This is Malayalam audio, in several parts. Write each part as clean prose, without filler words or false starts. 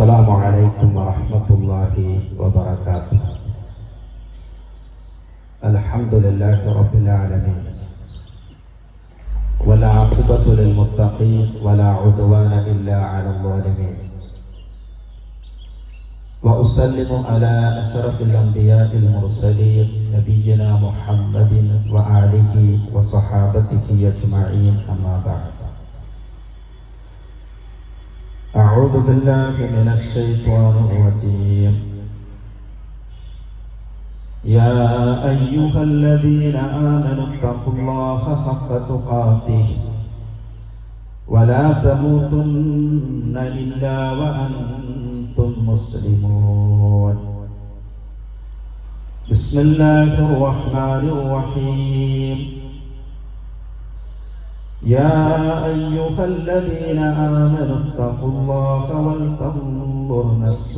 السلام عليكم ورحمة الله وبركاته. الحمد لله رب العالمين، والعاقبة للمتقين ولا عدوان إلا على الظالمين. وأسلم على أشرف الأنبياء المرسلين نبينا محمد وآله وصحابته أجمعين، أما بعد. أعوذ بالله من الشيطان الرجيم. يا أيها الذين آمنوا اتقوا الله حق تقاته ولا تموتن إلا وأنتم مسلمون. بسم الله الرحمن الرحيم. يا أيها الذين آمنوا اتقوا الله ولتنظر نفس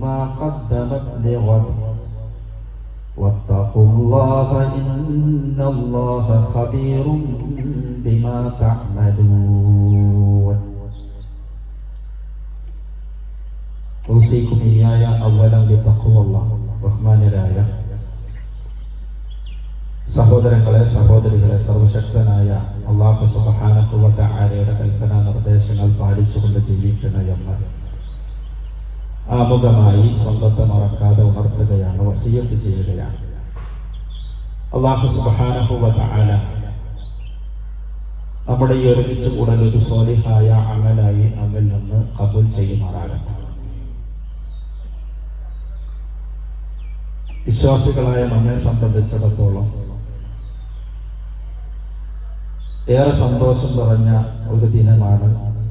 ما قدمت لغد واتقوا الله إن الله خبير بما تعملون. أوصيكم إياي أولا بتقوى الله. ബഹുമാന്യരായ സഹോദരങ്ങളെ, സഹോദരികളെ, സർവശക്തനായ അല്ലാഹു സുബ്ഹാനഹു വ തആലയുടെ കൽപ്പനാ നിർദ്ദേശങ്ങൾ പാലിച്ചുകൊണ്ട് ജീവിക്കണം എന്ന് ആമുഖമായി സ്വന്തത്തെ മറക്കാതെ ഉണർത്തുകയാണ്, വസിയ്യത്ത് ചെയ്യുകയാണ്. അല്ലാഹു സുബ്ഹാനഹു വ തആല നമ്മുടെ ഈ ഒരുമിച്ച് കൂടൽ ഒരു സ്വാലിഹായ അമലായി നമ്മിൽ നിന്ന് ഖബൂൽ ചെയ്യുമാറാകട്ടെ. വിശ്വാസികളായ നമ്മെ സംബന്ധിച്ചിടത്തോളം ഏറെ സന്തോഷം നിറഞ്ഞ ഒരു ദിനമാണ്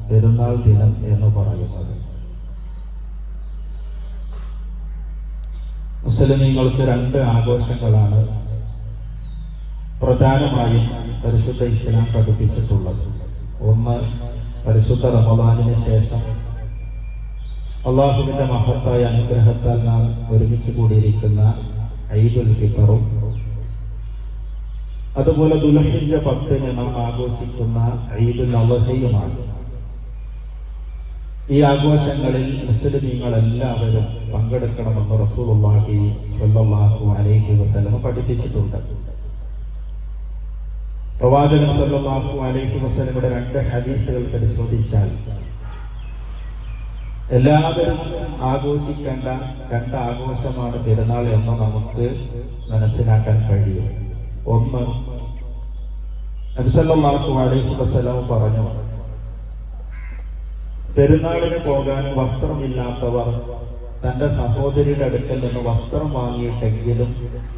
പെരുന്നാൾ ദിനം എന്ന് പറയുന്നത്. മുസ്ലിമീങ്ങൾക്ക് രണ്ട് ആഘോഷങ്ങളാണ് പ്രധാനമായും പരിശുദ്ധ ഇസ്ലാം പഠിപ്പിച്ചിട്ടുള്ളത്. ഒന്ന്, പരിശുദ്ധ റമദാനിന് ശേഷം അള്ളാഹുവിന്റെ മഹത്തായ അനുഗ്രഹത്താൽ നാം ഒരുമിച്ച് കൂടിയിരിക്കുന്ന ഈദുൽ ഫിത്തറും, അതുപോലെ ദുൽഹിജ്ജ 10 നാം ആഘോഷിക്കുന്ന ഈദുൽ അദ്ഹയുമാണ്. ഈ ആഘോഷങ്ങളിൽ മുസ്ലിമീങ്ങൾ എല്ലാവരും പങ്കെടുക്കണമെന്ന് റസൂലുള്ളാഹി സ്വല്ലല്ലാഹു അലൈഹി വസല്ലം പഠിപ്പിച്ചിട്ടുണ്ട്. പ്രവാചകൻ സ്വല്ലല്ലാഹു അലൈഹി വസല്ലമയുടെ 2 ഹദീസുകൾ പരിശോധിച്ചാൽ എല്ലാവരും ആഘോഷിക്കേണ്ട 2 ആഘോഷമാണ് പെരുന്നാൾ എന്ന് നമുക്ക് മനസ്സിലാക്കാൻ കഴിയും. ഒന്ന്, നബി സല്ലല്ലാഹു അലൈഹി വസല്ലം പറഞ്ഞു, പെരുന്നാളിന് പോകാൻ വസ്ത്രമില്ലാത്തവർ തന്റെ സഹോദരിയുടെ അടുക്കൽ നിന്ന് വസ്ത്രം വാങ്ങിയിട്ടെങ്കിലും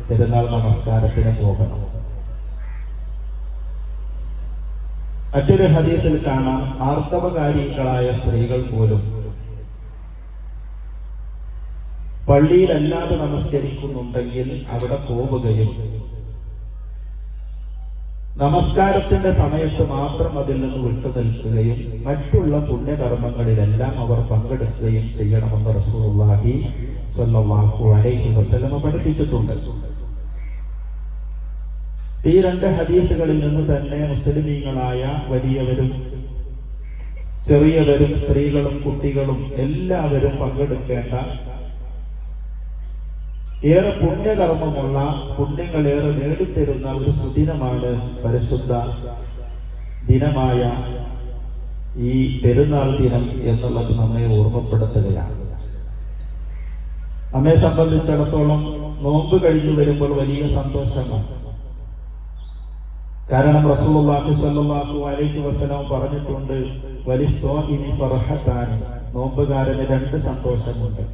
പെരുന്നാൾ നമസ്കാരത്തിന് പോകണം. മറ്റൊരു ഹദീസിൽ കാണാം, ആർത്തവകാരികളായ സ്ത്രീകൾ പോലും പള്ളിയിലല്ലാതെ നമസ്കരിക്കുന്നുണ്ടെങ്കിൽ അവിടെ പോവുകയും നമസ്കാരത്തിന്റെ സമയത്ത് മാത്രം അതിൽ നിന്ന് വിട്ടുനിൽക്കുകയും മറ്റുള്ള പുണ്യകർമ്മങ്ങളിലെല്ലാം അവർ പങ്കെടുക്കുകയും ചെയ്യണമെന്ന് റസൂലുള്ളാഹി സ്വല്ലല്ലാഹു അലൈഹി വസല്ലം പഠിപ്പിച്ചിട്ടുണ്ട്. ഈ 2 ഹദീസുകളിൽ നിന്ന് തന്നെ മുസ്ലിമീങ്ങളായ വലിയവരും ചെറിയവരും സ്ത്രീകളും കുട്ടികളും എല്ലാവരും പങ്കെടുക്കേണ്ട ഏറെ പുണ്യകർമ്മമുള്ള, പുണ്യങ്ങളേറെ നേടിത്തരുന്ന ഒരു സുദിനമാണ് പരിശുദ്ധ ദിനമായ ഈ പെരുന്നാൾ ദിനം എന്നുള്ളത് നമ്മെ ഓർമ്മപ്പെടുത്തുകയാണ്. നമ്മെ സംബന്ധിച്ചിടത്തോളം നോമ്പ് കഴിഞ്ഞു വരുമ്പോൾ വലിയ സന്തോഷമാണ്. കാരണം റസൂലുള്ളാഹി സ്വല്ലല്ലാഹു അലൈഹി വസല്ലം പറഞ്ഞിട്ടുണ്ട്, വലിസ്വാഇമി ഫർഹത്താനി, നോമ്പുകാരന് 2 സന്തോഷമുണ്ട്.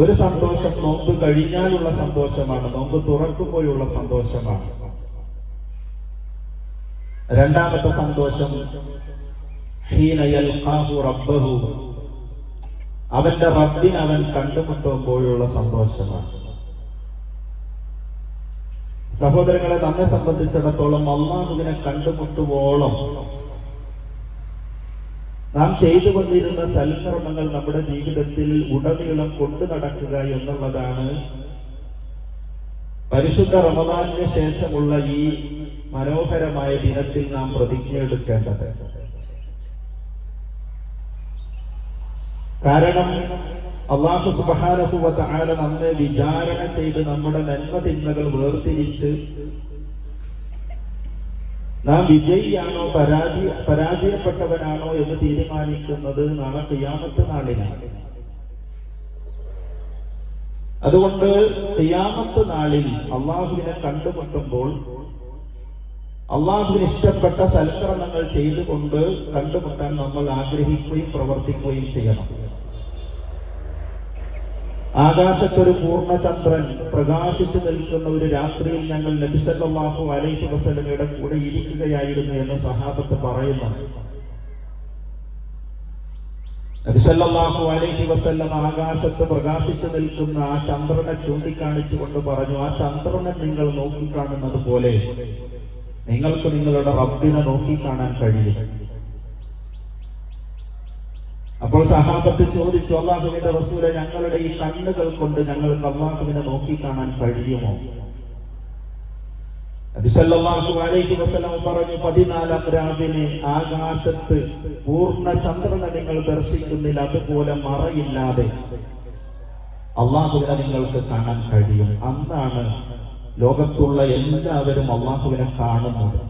ഒരു സന്തോഷം നോമ്പ് കഴിഞ്ഞാലുള്ള സന്തോഷമാണ്, നോമ്പ് തുറക്കുമ്പോഴുള്ള സന്തോഷമാണ്. രണ്ടാമത്തെ സന്തോഷം ഹീന യൽഖാഹു റബ്ബഹു, അവന്റെ റബ്ബിനെ അവൻ കണ്ടുമുട്ടുമ്പോഴുള്ള സന്തോഷമാണ്. സഹോദരങ്ങളെ, നമ്മെ സംബന്ധിച്ചിടത്തോളം അല്ലാഹുവിനെ കണ്ടുമുട്ടുവോളം നാം ചെയ്തു വന്നിരുന്ന സൽക്കർമ്മങ്ങൾ നമ്മുടെ ജീവിതത്തിൽ ഉടനീളം കൊണ്ടു നടക്കുക എന്നുള്ളതാണ് പരിശുദ്ധ റമദാനിന് ശേഷമുള്ള ഈ മനോഹരമായ ദിനത്തിൽ നാം പ്രതിജ്ഞ എടുക്കേണ്ടത്. കാരണം അല്ലാഹു സുബ്ഹാനഹു വ തആല നമ്മെ വിചാരണ ചെയ്ത് നമ്മുടെ നന്മ തിന്മകൾ വേർതിരിച്ച് നാം വിജയിയാണോ പരാജയപ്പെട്ടവനാണോ എന്ന് തീരുമാനിക്കുന്നത് നാളെ ഖിയാമത്ത് നാളിലാണ്. അതുകൊണ്ട് ഖിയാമത്ത് നാളിൽ അള്ളാഹുവിനെ കണ്ടുമുട്ടുമ്പോൾ അള്ളാഹുവിന് ഇഷ്ടപ്പെട്ട സൽക്കർമ്മങ്ങൾ ചെയ്തുകൊണ്ട് കണ്ടുമുട്ടാൻ നമ്മൾ ആഗ്രഹിക്കുകയും പ്രവർത്തിക്കുകയും ചെയ്യണം. ആകാശത്തൊരു പൂർണ്ണചന്ദ്രൻ പ്രകാശിച്ചു നിൽക്കുന്ന ഒരു രാത്രിയിൽ ഞങ്ങൾ നബി സല്ലല്ലാഹു അലൈഹി വസല്ലമയുടെ കൂടെ ഇരിക്കുകയായിരുന്നു എന്ന് സ്വഹാബത്ത് പറയുന്നു. നബി സല്ലല്ലാഹു അലൈഹി വസല്ലം ആകാശത്ത് പ്രകാശിച്ചു നിൽക്കുന്ന ആ ചന്ദ്രനെ ചൂണ്ടിക്കാണിച്ചുകൊണ്ട് പറഞ്ഞു, ആ ചന്ദ്രനെ നിങ്ങൾ നോക്കിക്കാണുന്നത് പോലെ നിങ്ങൾക്ക് നിങ്ങളുടെ റബ്ബിനെ നോക്കിക്കാണാൻ കഴിയും. അപ്പോൾ സഹാബത്ത് ചോദിച്ചു, അല്ലാഹുവിന്റെ റസൂലെ, ഞങ്ങളുടെ ഈ കണ്ണുകൾ കൊണ്ട് ഞങ്ങൾക്ക് അല്ലാഹുവിനെ നോക്കിക്കാണാൻ കഴിയുമോ? നബി സല്ലല്ലാഹു അലൈഹി വസല്ലം പറഞ്ഞു, 14-ാം രാവിലെ ആകാശത്ത് പൂർണ്ണ ചന്ദ്രനെ നിങ്ങൾ ദർശിക്കുന്നില്ല, അതുപോലെ മറയില്ലാതെ അല്ലാഹുവിനെ നിങ്ങൾക്ക് കാണാൻ കഴിയും. അന്നാണ് ലോകത്തുള്ള എല്ലാവരും അല്ലാഹുവിനെ കാണുന്നത്.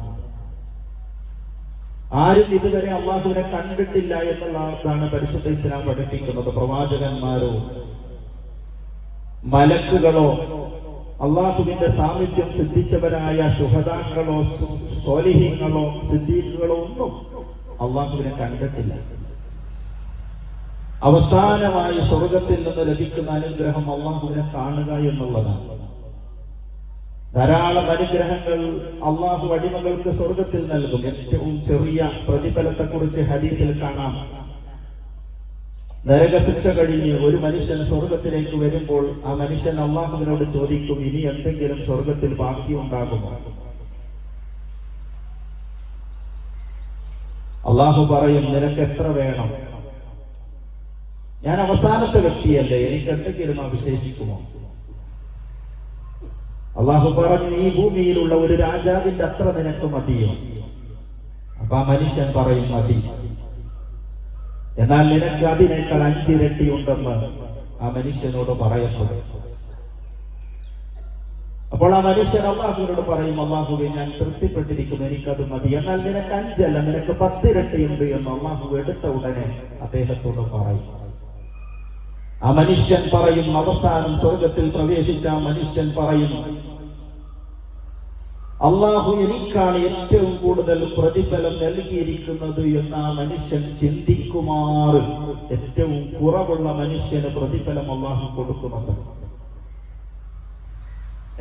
ആരും ഇതുവരെ അള്ളാഹുവിനെ കണ്ടിട്ടില്ല എന്നുള്ളതാണ് പരിശുദ്ധ ഇസ്ലാം പഠിപ്പിക്കുന്നത്. പ്രവാചകന്മാരോ മലക്കുകളോ അള്ളാഹുവിന്റെ സാമീപ്യം സിദ്ധിച്ചവരായ ശുഹദാക്കളോ സ്വാലിഹീങ്ങളോ സിദ്ദീഖുകളോ ഒന്നും അള്ളാഹുവിനെ കണ്ടിട്ടില്ല. അവസാനമായി സ്വർഗത്തിൽ നിന്ന് ലഭിക്കുന്ന അനുഗ്രഹം അള്ളാഹുവിനെ കാണുക എന്നുള്ളതാണ്. ധാരാളം അനുഗ്രഹങ്ങൾ അള്ളാഹു അടിമകൾക്ക് സ്വർഗത്തിൽ നൽകും. ഏറ്റവും ചെറിയ പ്രതിഫലത്തെ കുറിച്ച് ഹദീസിൽ കാണാം. നരകശിക്ഷ കഴിഞ്ഞ് ഒരു മനുഷ്യൻ സ്വർഗത്തിലേക്ക് വരുമ്പോൾ ആ മനുഷ്യൻ അള്ളാഹുവിനോട് ചോദിക്കും, ഇനി എന്തെങ്കിലും സ്വർഗത്തിൽ ബാക്കിയുണ്ടാകുമോ? അള്ളാഹു പറയും, നിനക്ക് എത്ര വേണം? ഞാൻ അവസാനത്തെ വ്യക്തിയല്ലേ, എനിക്ക് എന്തെങ്കിലും അവശേഷിക്കുമോ? അള്ളാഹു പറഞ്ഞു, ഈ ഭൂമിയിലുള്ള ഒരു രാജാവിന്റെ അത്ര നിനക്ക് മതിയോ? അപ്പൊ ആ മനുഷ്യൻ പറയും, മതി. എന്നാൽ നിനക്ക് അതിനേക്കാൾ 5 ഇരട്ടി ഉണ്ടെന്ന് ആ മനുഷ്യനോട് പറയപ്പെടും. അപ്പോൾ ആ മനുഷ്യൻ അള്ളാഹുവിനോട് പറയും, അള്ളാഹുവെ, ഞാൻ തൃപ്തിപ്പെട്ടിരിക്കുന്നു, എനിക്കത് മതി. എന്നാൽ നിനക്ക് 5 അല്ല, നിനക്ക് 10 ഇരട്ടിയുണ്ട് എന്ന് അള്ളാഹു എടുത്ത ഉടനെ അദ്ദേഹത്തോട് പറയും. ആ മനുഷ്യൻ പറയും, അവസാനം സ്വർഗത്തിൽ പ്രവേശിച്ച ആ മനുഷ്യൻ പറയും, അള്ളാഹു എനിക്കാണ് ഏറ്റവും കൂടുതൽ പ്രതിഫലം നൽകിയിരിക്കുന്നത് എന്ന് ആ മനുഷ്യൻ ചിന്തിക്കുമാറ് ഏറ്റവും കുറവുള്ള മനുഷ്യന് പ്രതിഫലം അള്ളാഹു കൊടുക്കുന്നത്.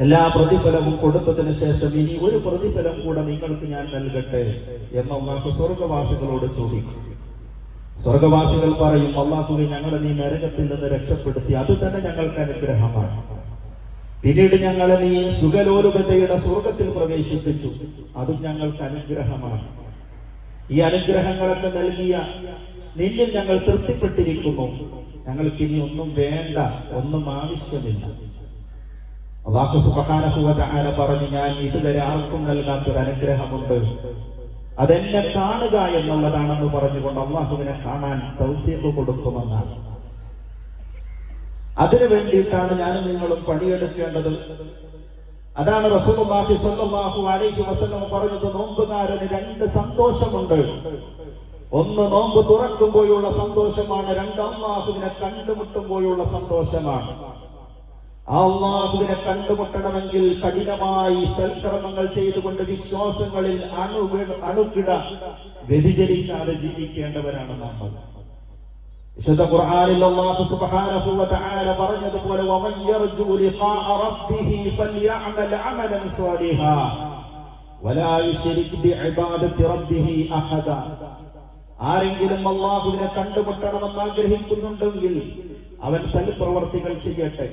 എല്ലാ പ്രതിഫലവും കൊടുത്തതിന് ശേഷം ഇനി ഒരു പ്രതിഫലം കൂടെ നിങ്ങൾക്ക് ഞാൻ നൽകട്ടെ എന്ന് അള്ളാഹു സ്വർഗവാസികളോട് ചോദിക്കും. സ്വർഗവാസികൾ പറയും, അല്ലാഹുവേ, ഞങ്ങളെ നീ നരകത്തിൽ നിന്ന് രക്ഷപ്പെടുത്തി, അത് തന്നെ ഞങ്ങൾക്ക് അനുഗ്രഹമാണ്. പിന്നീട് ഞങ്ങളെ നീ സുഖലോലുപതയുടെ സ്വർഗത്തിൽ പ്രവേശിപ്പിച്ചു, അതും ഞങ്ങൾക്ക് അനുഗ്രഹമാണ്. ഈ അനുഗ്രഹങ്ങളൊക്കെ നൽകിയ നിന്നിൽ ഞങ്ങൾ തൃപ്തിപ്പെട്ടിരിക്കുന്നു, ഞങ്ങൾക്ക് ഇനി ഒന്നും വേണ്ട, ഒന്നും ആവശ്യമില്ല. അല്ലാഹു സുബ്ഹാനഹു വ തആല പറഞ്ഞു, ഞാൻ ഇതുവരെ ആർക്കും നൽകാത്തൊരു അനുഗ്രഹമുണ്ട്, അതെന്നെ കാണുക എന്നുള്ളതാണെന്ന് പറഞ്ഞുകൊണ്ട് അള്ളാഹുവിനെ കാണാൻ തൗഫീഖ് കൊടുക്കുമെന്നാണ്. അതിനു വേണ്ടിയിട്ടാണ് ഞാനും നിങ്ങളും പണിയെടുക്കേണ്ടത്. അതാണ് റസൂലുള്ളാഹി സ്വല്ലല്ലാഹു അലൈഹി വസല്ലം പറഞ്ഞത്, നോമ്പുകാരന് 2 സന്തോഷമുണ്ട്. ഒന്ന് നോമ്പ് തുറക്കുമ്പോഴുള്ള സന്തോഷമാണ്, 2 അല്ലാഹുവിനെ കണ്ടുമുട്ടുമ്പോഴുള്ള സന്തോഷമാണ്. അല്ലാഹുവിനെ കണ്ടുമുട്ടണമെങ്കിൽ കഠിനമായി സൽക്കർമ്മങ്ങൾ ചെയ്തുകൊണ്ട് വിശ്വാസങ്ങളിൽ അണുകിട വ്യതിചലിക്കാതെ ജീവിക്കേണ്ടവരാണ് നമ്മൾ. വിശുദ്ധ ഖുർആനിൽ അല്ലാഹു സുബ്ഹാനഹു വ തആല പറഞ്ഞതുപോലെ, വമൻ യർജു ലിഖാഅ റബ്ബിഹി ഫൽയഅമൽ അമലൻ സ്വാലിഹാ വലാ യുശ്രിക് ബിഇബാദത്തി റബ്ബിഹി അഹദ. ആരെങ്കിലും അല്ലാഹുവിനെ കണ്ടുമുട്ടണമെന്ന് ആഗ്രഹിക്കുന്നുണ്ടെങ്കിൽ അവൻ സൽപ്രവർത്തികൾ ചെയ്യട്ടെ.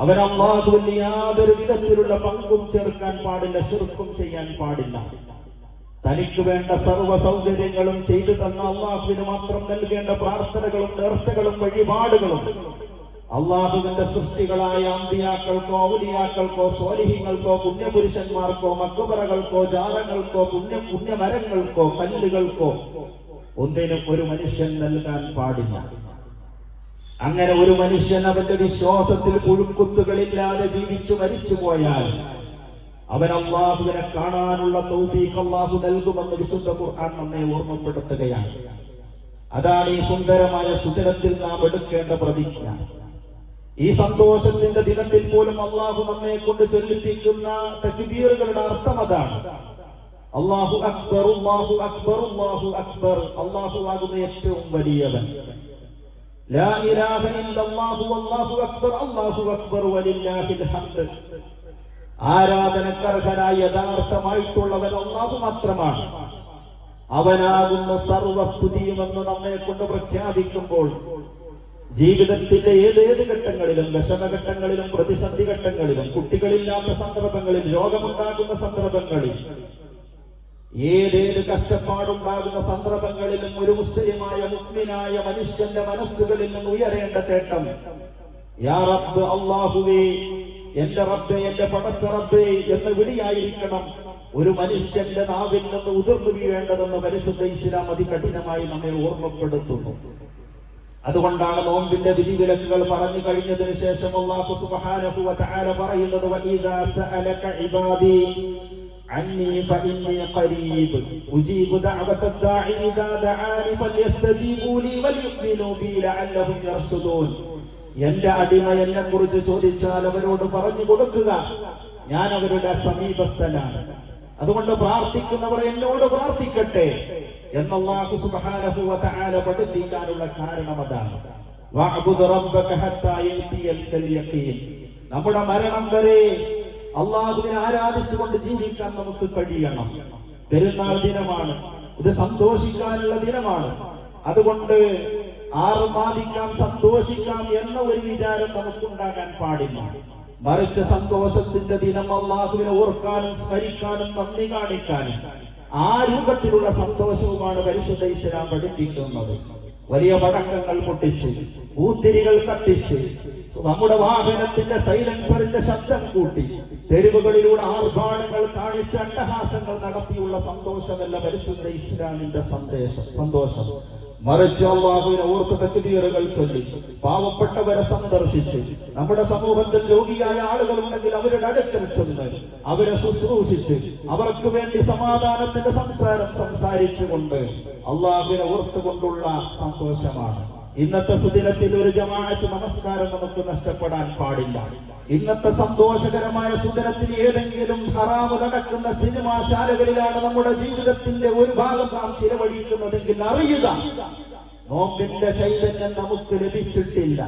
അവൻ അല്ലാഹുവിൽ യാതൊരു വിധത്തിലുള്ള പങ്കും ചേർക്കാൻ പാടില്ല, ശിർക്കും ചെയ്യാൻ പാടില്ല. തനിക്ക് വേണ്ട സർവ്വ സൗകര്യങ്ങളും ചെയ്തു തന്ന അള്ളാഹുവിന് മാത്രം നൽകേണ്ട പ്രാർത്ഥനകളും നേർച്ചകളും വഴിപാടുകളും അള്ളാഹുവിന്റെ സൃഷ്ടികളായ അമ്പിയാക്കൾക്കോ ഔലിയാക്കൾക്കോ സ്വാലിഹീങ്ങൾക്കോ പുണ്യപുരുഷന്മാർക്കോ മക്ബറകൾക്കോ ജാറങ്ങൾക്കോ പുണ്യമരങ്ങൾക്കോ കല്ലുകൾക്കോ ഒന്നിനും ഒരു മനുഷ്യൻ നൽകാൻ പാടില്ല. അങ്ങനെ ഒരു മനുഷ്യൻ അവന്റെ വിശ്വാസത്തിൽ പുഴുക്കുത്തുകളില്ലാതെ ജീവിച്ചു മരിച്ചു പോയാൽ അവൻ അല്ലാഹുവിനെ കാണാനുള്ള തൗഫീഖ് അല്ലാഹു നൽകുമെന്ന് വിശുദ്ധ ഖുർആൻ നമ്മെ ഓർമ്മപ്പെടുത്തുകയാണ്. അതാണ് ഈ സുന്ദരമായ സുദിനത്തിൽ നാം എടുക്കേണ്ട പ്രതിജ്ഞ. ഈ സന്തോഷത്തിന്റെ ദിനത്തിൽ പോലും അല്ലാഹു നമ്മെ കൊണ്ട് ചൊല്ലിപ്പിക്കുന്ന തക്ബീറുകളുടെ അർത്ഥം അതാണ്. അല്ലാഹു അക്ബർ, അല്ലാഹു അക്ബർ, അല്ലാഹു അക്ബർ. അല്ലാഹു ആകുന്ന ഏറ്റവും വലിയവൻ. ലാ ഇലാഹ ഇല്ലല്ലാഹു വല്ലാഹു അക്ബർ, അല്ലാഹു അക്ബർ വലില്ലാഹിൽ ഹംദ്. ആരാധനക്കർഹനായ യഥാർത്ഥമായിട്ടുള്ളവൻ അല്ലാഹു മാത്രമാണ്. അവനാകുന്ന സർവസ്തുതിയുമെന്ന് നമ്മെ കൊണ്ട് പ്രഖ്യാപിക്കുമ്പോൾ ജീവിതത്തിന്റെ ഏതേത് ഘട്ടങ്ങളിലും, വിഷമഘട്ടങ്ങളിലും, പ്രതിസന്ധി ഘട്ടങ്ങളിലും, കുട്ടികളില്ലാത്ത സന്ദർഭങ്ങളിൽ, രോഗമുണ്ടാകുന്ന സന്ദർഭങ്ങളിൽ, ഏതേത് കഷ്ടപ്പാടുണ്ടാകുന്ന സന്ദർഭങ്ങളിലും ഒരു മുസ്ലിമായ മുഅ്മിനായ മനുഷ്യന്റെ മനസ്സുകളിൽ നിന്ന് ഉയരേണ്ട തേട്ടം യാ റബ്ബ്, അല്ലാഹുവേ, എന്റെ റബ്ബേ, എന്റെ പടച്ച റബ്ബേ എന്ന് വിളിയായിരിക്കണം ഒരു മനുഷ്യന്റെ നാവിൽ നിന്ന് ഉതിർന്നു വീഴേണ്ടതെന്ന് പരിശുദ്ധ ഇസ്ലാം അതികഠിനമായി നമ്മെ ഓർമ്മപ്പെടുത്തുന്നു. അതുകൊണ്ടാണ് നോമ്പിന്റെ വിധിവിലക്കുകൾ പറഞ്ഞു കഴിഞ്ഞതിന് ശേഷം അല്ലാഹു സുബ്ഹാനഹു വ തആല പറയുന്നത് വഇദാ സഅലക ഇബാദി അന്നി ഫഇന്നി ഖരീബ് ഉജീബു ദഅവത ദാഇ ഇദാ ദആനി ഫൽയസ്തജീബൂ ലി വൽയുമിനൂ ബി ലഅല്ലഹും യർഷുദൂൻ. എന്റെ അടിമ എന്നെ കുറിച്ച് ചോദിച്ചാൽ അവരോട് പറഞ്ഞു കൊടുക്കുക, ഞാൻ അവരുടെ സമീപസ്ഥനാണ്. അതുകൊണ്ട് പ്രാർത്ഥിക്കുന്നവർ എന്നോട് പ്രാർത്ഥിക്കട്ടെ എന്ന് അല്ലാഹു സുബ്ഹാനഹു വ തആല പഠിപ്പിക്കാനുള്ള കാരണം അതാണ്. വഅബ്ദു റബ്ബക ഹത്താ യഅതിയൽ യഖീൻ. നമ്മുടെ മരണം വരെ അല്ലാഹുവിനെ ആരാധിച്ചുകൊണ്ട് ജീവിക്കാൻ നമുക്ക് കഴിയണം. പെരുന്നാൾ ദിനമാണ്, ഇത് സന്തോഷിക്കാനുള്ള ദിനമാണ്. അതുകൊണ്ട് ആർമാദിക്കാം, സന്തോഷിക്കാം എന്ന ഒരു വിചാരം നമുക്കുണ്ടാകാൻ പാടില്ല. മറിച്ച് സന്തോഷത്തിന്റെ ദിനം അല്ലാഹുവിനെ ഓർക്കാനും സ്മരിക്കാനും നന്ദി കാണിക്കാനും ആ രൂപത്തിലുള്ള സന്തോഷവുമാണ് പരിശുദ്ധ ഇസ്ലാം പഠിപ്പിക്കുന്നത്. വലിയ പടക്കങ്ങൾ പൊട്ടിച്ച്, ഊത്തിരികൾ കത്തിച്ച്, നമ്മുടെ വാഹനത്തിന്റെ സൈലൻസറിന്റെ ശബ്ദം കൂട്ടി, തെരുവുകളിലൂടെ ആർഭാടങ്ങൾ കാണിച്ച് അട്ടഹാസങ്ങൾ നടത്തിയുള്ള സന്തോഷമല്ല പരിശുദ്ധ ഇസ്ലാമിന്റെ സന്തോഷം. മറിച്ച് അല്ലാഹുവിനെ ഓർത്ത് തക്ബീറുകൾ ചൊല്ലി, പാവപ്പെട്ടവരെ സന്ദർശിച്ച്, നമ്മുടെ സമൂഹത്തിൽ രോഗിയായ ആളുകൾ ഉണ്ടെങ്കിൽ അവരുടെ അടുക്കൽ ചെന്ന് അവരെ ശുശ്രൂഷിച്ച് അവർക്ക് വേണ്ടി സമാധാനത്തിന്റെ സംസാരിച്ചുകൊണ്ട് അല്ലാഹുവിനെ ഓർത്തുകൊണ്ടുള്ള സന്തോഷമാണ്. ഇന്നത്തെ സുദിനത്തിൽ ഒരു ജമാഅത്ത് നമസ്കാരം നമുക്ക് നഷ്ടപ്പെടാൻ പാടില്ല. ഇന്നത്തെ സന്തോഷകരമായ സുദിനത്തിൽ ഏതെങ്കിലും ഹറാമ് നടക്കുന്ന സിനിമാശാലകളിലാണ് നമ്മുടെ ജീവിതത്തിന്റെ ഒരു ഭാഗം നാം ചിലവഴിക്കുന്നതെങ്കിൽ അറിയുക, നോമ്പിന്റെ ചൈതന്യം നമുക്ക് ലഭിച്ചിട്ടില്ല.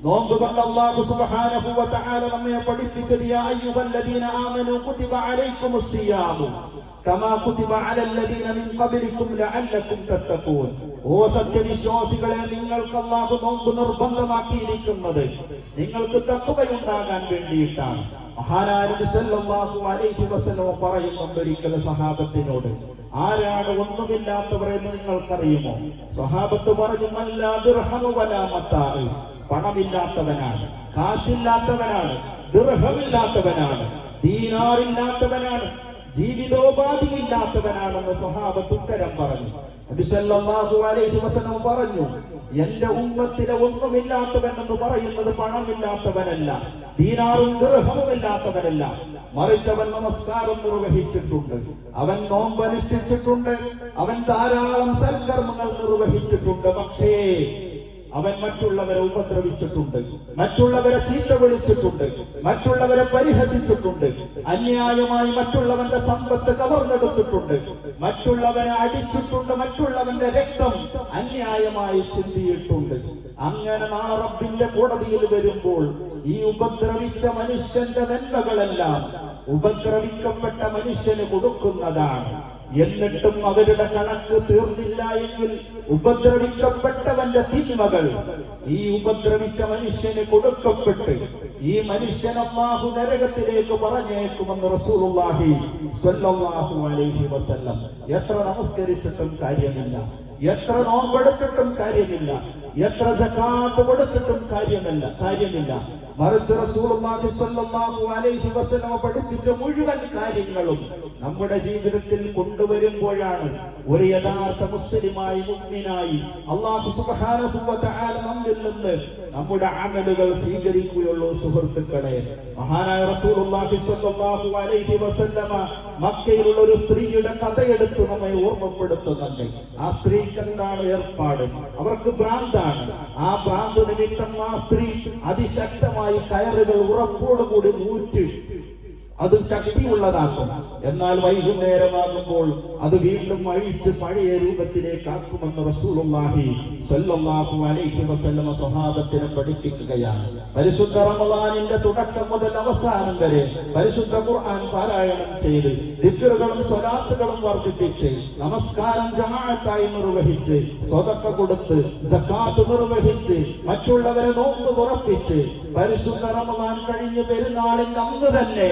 നോമ്പ് കൊണ്ട് അല്ലാഹു സുബ്ഹാനഹു വ തആല നമ്മെ പഠിപ്പിച്ചത് യാ അയ്യുഹല്ലദീന ആമനൂ കുതിബ അലൈക്കുമുസ് സിയാമു കമാ കുതിബ അലല്ലദീന മിൻ ഖബ്ലിക്കും ലഅല്ലക്കും തത്തഖൂൻ. ഓ സത്യവിശ്വാസികളെ, നിങ്ങൾക്ക് അല്ലാഹു നോമ്പ് നിർബന്ധമാക്കിയിരിക്കുന്നത് നിങ്ങൾക്ക് തഖ്വയുണ്ടാകാൻ വേണ്ടിയിട്ടാണ്. മഹാനായ നബി സല്ലല്ലാഹു അലൈഹി വസല്ലം പറയുന്നുണ്ട് ഒരിക്കൽ സഹാബത്തിനോട്, ആരാണ് ഒന്നുമില്ലാത്തവർ എന്ന് നിങ്ങൾക്കറിയുമോ? സഹാബത്ത് പറഞ്ഞു, മല്ലാ ദിർഹമു വലാ മതാ. പണമില്ലാത്തവനാണ്, കാശില്ലാത്തവനാണ്, ദിർഹമില്ലാത്തവനാണ്, ദീനാറില്ലാത്തവനാണ്, ജീവിതോപാധിയില്ലാത്തവനാണെന്ന് സ്വഹാബത്ത് ഉത്തരം പറഞ്ഞു. നബി സല്ലല്ലാഹു അലൈഹി വസല്ലം പറഞ്ഞു, എന്റെ ഉമ്മത്തിലെ ഒന്നുമില്ലാത്തവൻ എന്ന് പറയുന്നത് പണമില്ലാത്തവനല്ല, ദീനാറും ദിർഹമും ഇല്ലാത്തവനല്ല, മറിച്ച് അവൻ നമസ്കാരം നിർവഹിച്ചിട്ടുണ്ട്, അവൻ നോമ്പ് അനുഷ്ഠിച്ചിട്ടുണ്ട്, അവൻ ധാരാളം സൽക്കർമ്മങ്ങൾ നിർവഹിച്ചിട്ടുണ്ട്. പക്ഷേ അവൻ മറ്റുള്ളവരെ ഉപദ്രവിച്ചിട്ടുണ്ട്, മറ്റുള്ളവരെ ചീത്ത വിളിച്ചിട്ടുണ്ട്, മറ്റുള്ളവരെ പരിഹസിച്ചിട്ടുണ്ട്, അന്യായമായി മറ്റുള്ളവന്റെ സമ്പത്ത് കവർന്നെടുത്തിട്ടുണ്ട്, മറ്റുള്ളവരെ അടിച്ചിട്ടുണ്ട്, മറ്റുള്ളവന്റെ രക്തം അന്യായമായി ചിന്തിയിട്ടുണ്ട്. അങ്ങനെ നാളെ റബ്ബിന്റെ കോടതിയിൽ വരുമ്പോൾ ഈ ഉപദ്രവിച്ച മനുഷ്യന്റെ നന്മകളെല്ലാം ഉപദ്രവിക്കപ്പെട്ട മനുഷ്യന് കൊടുക്കുന്നതാണ്. എന്നിട്ടും അവരുടെ കണക്ക് തീർന്നില്ല എങ്കിൽ ഉപദ്രവിക്കപ്പെട്ടവന്റെ തിന്മകൾ ഈ ഉപദ്രവിച്ച മനുഷ്യന് കൊടുക്കപ്പെട്ട് ഈ മനുഷ്യൻ അല്ലാഹു നരകത്തിലേക്ക് പറഞ്ഞേക്കുമെന്ന് റസൂലുള്ളാഹി സ്വല്ലല്ലാഹു അലൈഹി വസല്ലം. എത്ര നമസ്കരിച്ചിട്ടും കാര്യമില്ല, എത്ര നോമ്പെടുത്തിട്ടും കാര്യമില്ല, എത്ര സകാത്ത് കൊടുത്തിട്ടും കാര്യമില്ല. മറിച്ച് റസൂലുള്ളാഹി സ്വല്ലല്ലാഹു അലൈഹി വസല്ലം പഠിപ്പിച്ച മുഴുവൻ കാര്യങ്ങളും നമ്മുടെ ജീവിതത്തിൽ കൊണ്ടുവരുമ്പോഴാണ് ഒരു യഥാർത്ഥ മുസ്ലിമായി മുഅ്മിനായി അല്ലാഹു സുബ്ഹാനഹു വ തആല നമ്മിൽ നിന്ന് നമ്മുടെ അമലുകൾ സ്വീകരിക്കുകയുള്ളൂ. സുഹൃത്തുക്കളെ, മഹാനായ റസൂലുള്ളാഹി സ്വല്ലല്ലാഹു അലൈഹി വസല്ലമ മക്കയിലുള്ള ഒരു സ്ത്രീയുടെ കഥയെടുത്ത് നമ്മെ ഓർമ്മപ്പെടുത്തുന്നുണ്ട്. ആ സ്ത്രീക്ക് എന്താണ് ഏർപ്പാട്? അവർക്ക് ഭ്രാന്താണ്. ആ ഭ്രാന്ത് നിമിത്തം ആ സ്ത്രീ അതിശക്തമായി കയറുകൾ ഉറപ്പോടുകൂടി നൂറ്റ് അത് ശക്തിയുള്ളതാക്കും. എന്നാൽ വൈകുന്നേരമാകുമ്പോൾ അത് വീണ്ടും അഴിച്ച് പഴയ രൂപത്തിലേക്ക് ആക്കുമെന്ന് റസൂലുള്ളാഹി സ്വല്ലല്ലാഹു അലൈഹി വസല്ലം സ്വഹാബത്തിനെ പഠിപ്പിക്കുകയാണ്. പരിശുദ്ധ റമദാനിന്റെ തുടക്കം മുതൽ അവസാനം വരെ പരിശുദ്ധ ഖുർആൻ പാരായണം ചെയ്ത് ദിക്റുകളും സ്വലാത്തുകളും വർദ്ധിപ്പിച്ച് നമസ്കാരം ജമാഅത്തായി നിർവഹിച്ച് സ്വതക്ക കൊടുത്ത് സകാത്ത് നിർവഹിച്ച് മറ്റുള്ളവരെ നോമ്പ് തുറപ്പിച്ച് പരിശുദ്ധ റമദാൻ കഴിഞ്ഞ് പെരുന്നാളിന്റെ അന്ന് തന്നെ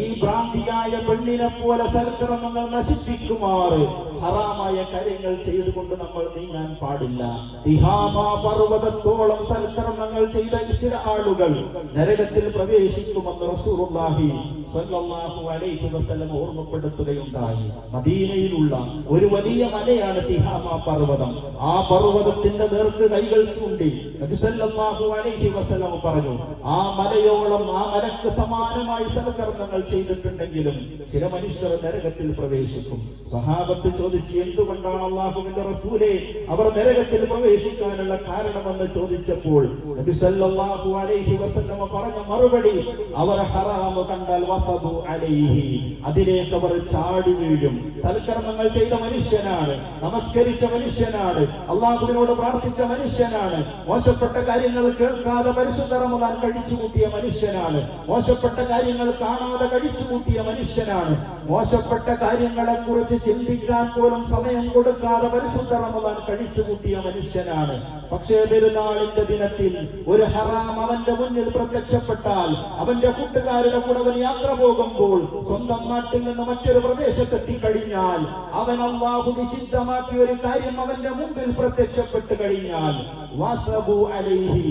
ഈ ഭ്രാന്തിയായ പെണ്ണിനെ പോലെ സൽക്കർമ്മങ്ങൾ നശിപ്പിക്കുമാറ് ഹറാമായ കാര്യങ്ങൾ ചെയ്തുകൊണ്ട് നമ്മൾ നീങ്ങാൻ പാടില്ല. തിഹാമ പർവ്വതത്തോളം സൽക്കർമ്മങ്ങൾ ചെയ്ത ചില ആളുകൾ നരകത്തിൽ പ്രവേശിക്കുമെന്ന് റസൂലുള്ളാഹി സ്വല്ലല്ലാഹു അലൈഹി വസല്ലം ഓർമ്മപ്പെടുത്തുകയുണ്ടായി. മദീനയിലുള്ള ഒരു വലിയ മലയാണ് തിഹാമ പർവ്വതം. ആ പർവ്വതത്തിന്റെ നേർക്ക് കൈകൾ ചൂണ്ടി നബി സല്ലല്ലാഹു അലൈഹി വസല്ലം പറഞ്ഞു, ആ മലയോളം, ആ മലക്ക് സമാനമായി സൽക്കർമ്മങ്ങൾ ചെയ്തിട്ടുണ്ടെങ്കിലും ചില മനുഷ്യർ നരകത്തിൽ പ്രവേശിക്കും. സഹാബത്ത് ചോദിച്ചു, എന്തുകൊണ്ടാണ് അല്ലാഹുവിന്റെ റസൂലേ അവർ നരകത്തിൽ പ്രവേശിക്കാനുള്ള കാരണമെന്ന് ചോദിച്ചപ്പോൾ നബി സല്ലല്ലാഹു അലൈഹി വസല്ലം പറഞ്ഞ മറുപടി, അവർ ഹറാം കണ്ടാൽ വഫദു അലൈഹി, അതിലേക്ക് അവർ ചാടി വീഴും. സൽക്കർമ്മങ്ങൾ ചെയ്ത മനുഷ്യനാണ്, നമസ്കരിച്ച മനുഷ്യനാണ്, അല്ലാഹുവിനോട് പ്രാർത്ഥിച്ച മനുഷ്യനാണ്, മോശപ്പെട്ട കാര്യങ്ങൾ കേൾക്കാതെ പരിശുദ്ധ റമദാൻ കഴിച്ചുകൂട്ടിയ മനുഷ്യനാണ്, മോശപ്പെട്ട കാര്യങ്ങൾ കാണാതെ കഴിച്ചുകൂട്ടിയ മനുഷ്യനാണ്, മോശപ്പെട്ട കാര്യങ്ങളെ കുറിച്ച് ചിന്തിക്കാൻ പോലും സമയം കൊടുക്കാതെ പരിശുദ്ധ റമദാൻ കഴിച്ചുകൂട്ടിയ മനുഷ്യനാണ്. പക്ഷേ പെരുന്നാളിന്റെ ദിനത്തിൽ ഒരു ഹറാം അവന്റെ മുന്നിൽ പ്രത്യക്ഷപ്പെട്ടാൽ, അവന്റെ കൂട്ടുകാരുടെ കൂടെ അവൻ യാത്ര പോകുമ്പോൾ സ്വന്തം നാട്ടിൽ നിന്ന് മറ്റൊരു പ്രദേശത്തെത്തി കഴിഞ്ഞാൽ, അവൻ അല്ലാഹു നിഷിദ്ധമാക്കിയ ഒരു കാര്യം അവന്റെ മുമ്പിൽ പ്രത്യക്ഷപ്പെട്ടു കഴിഞ്ഞാൽ വസബു അലൈഹി,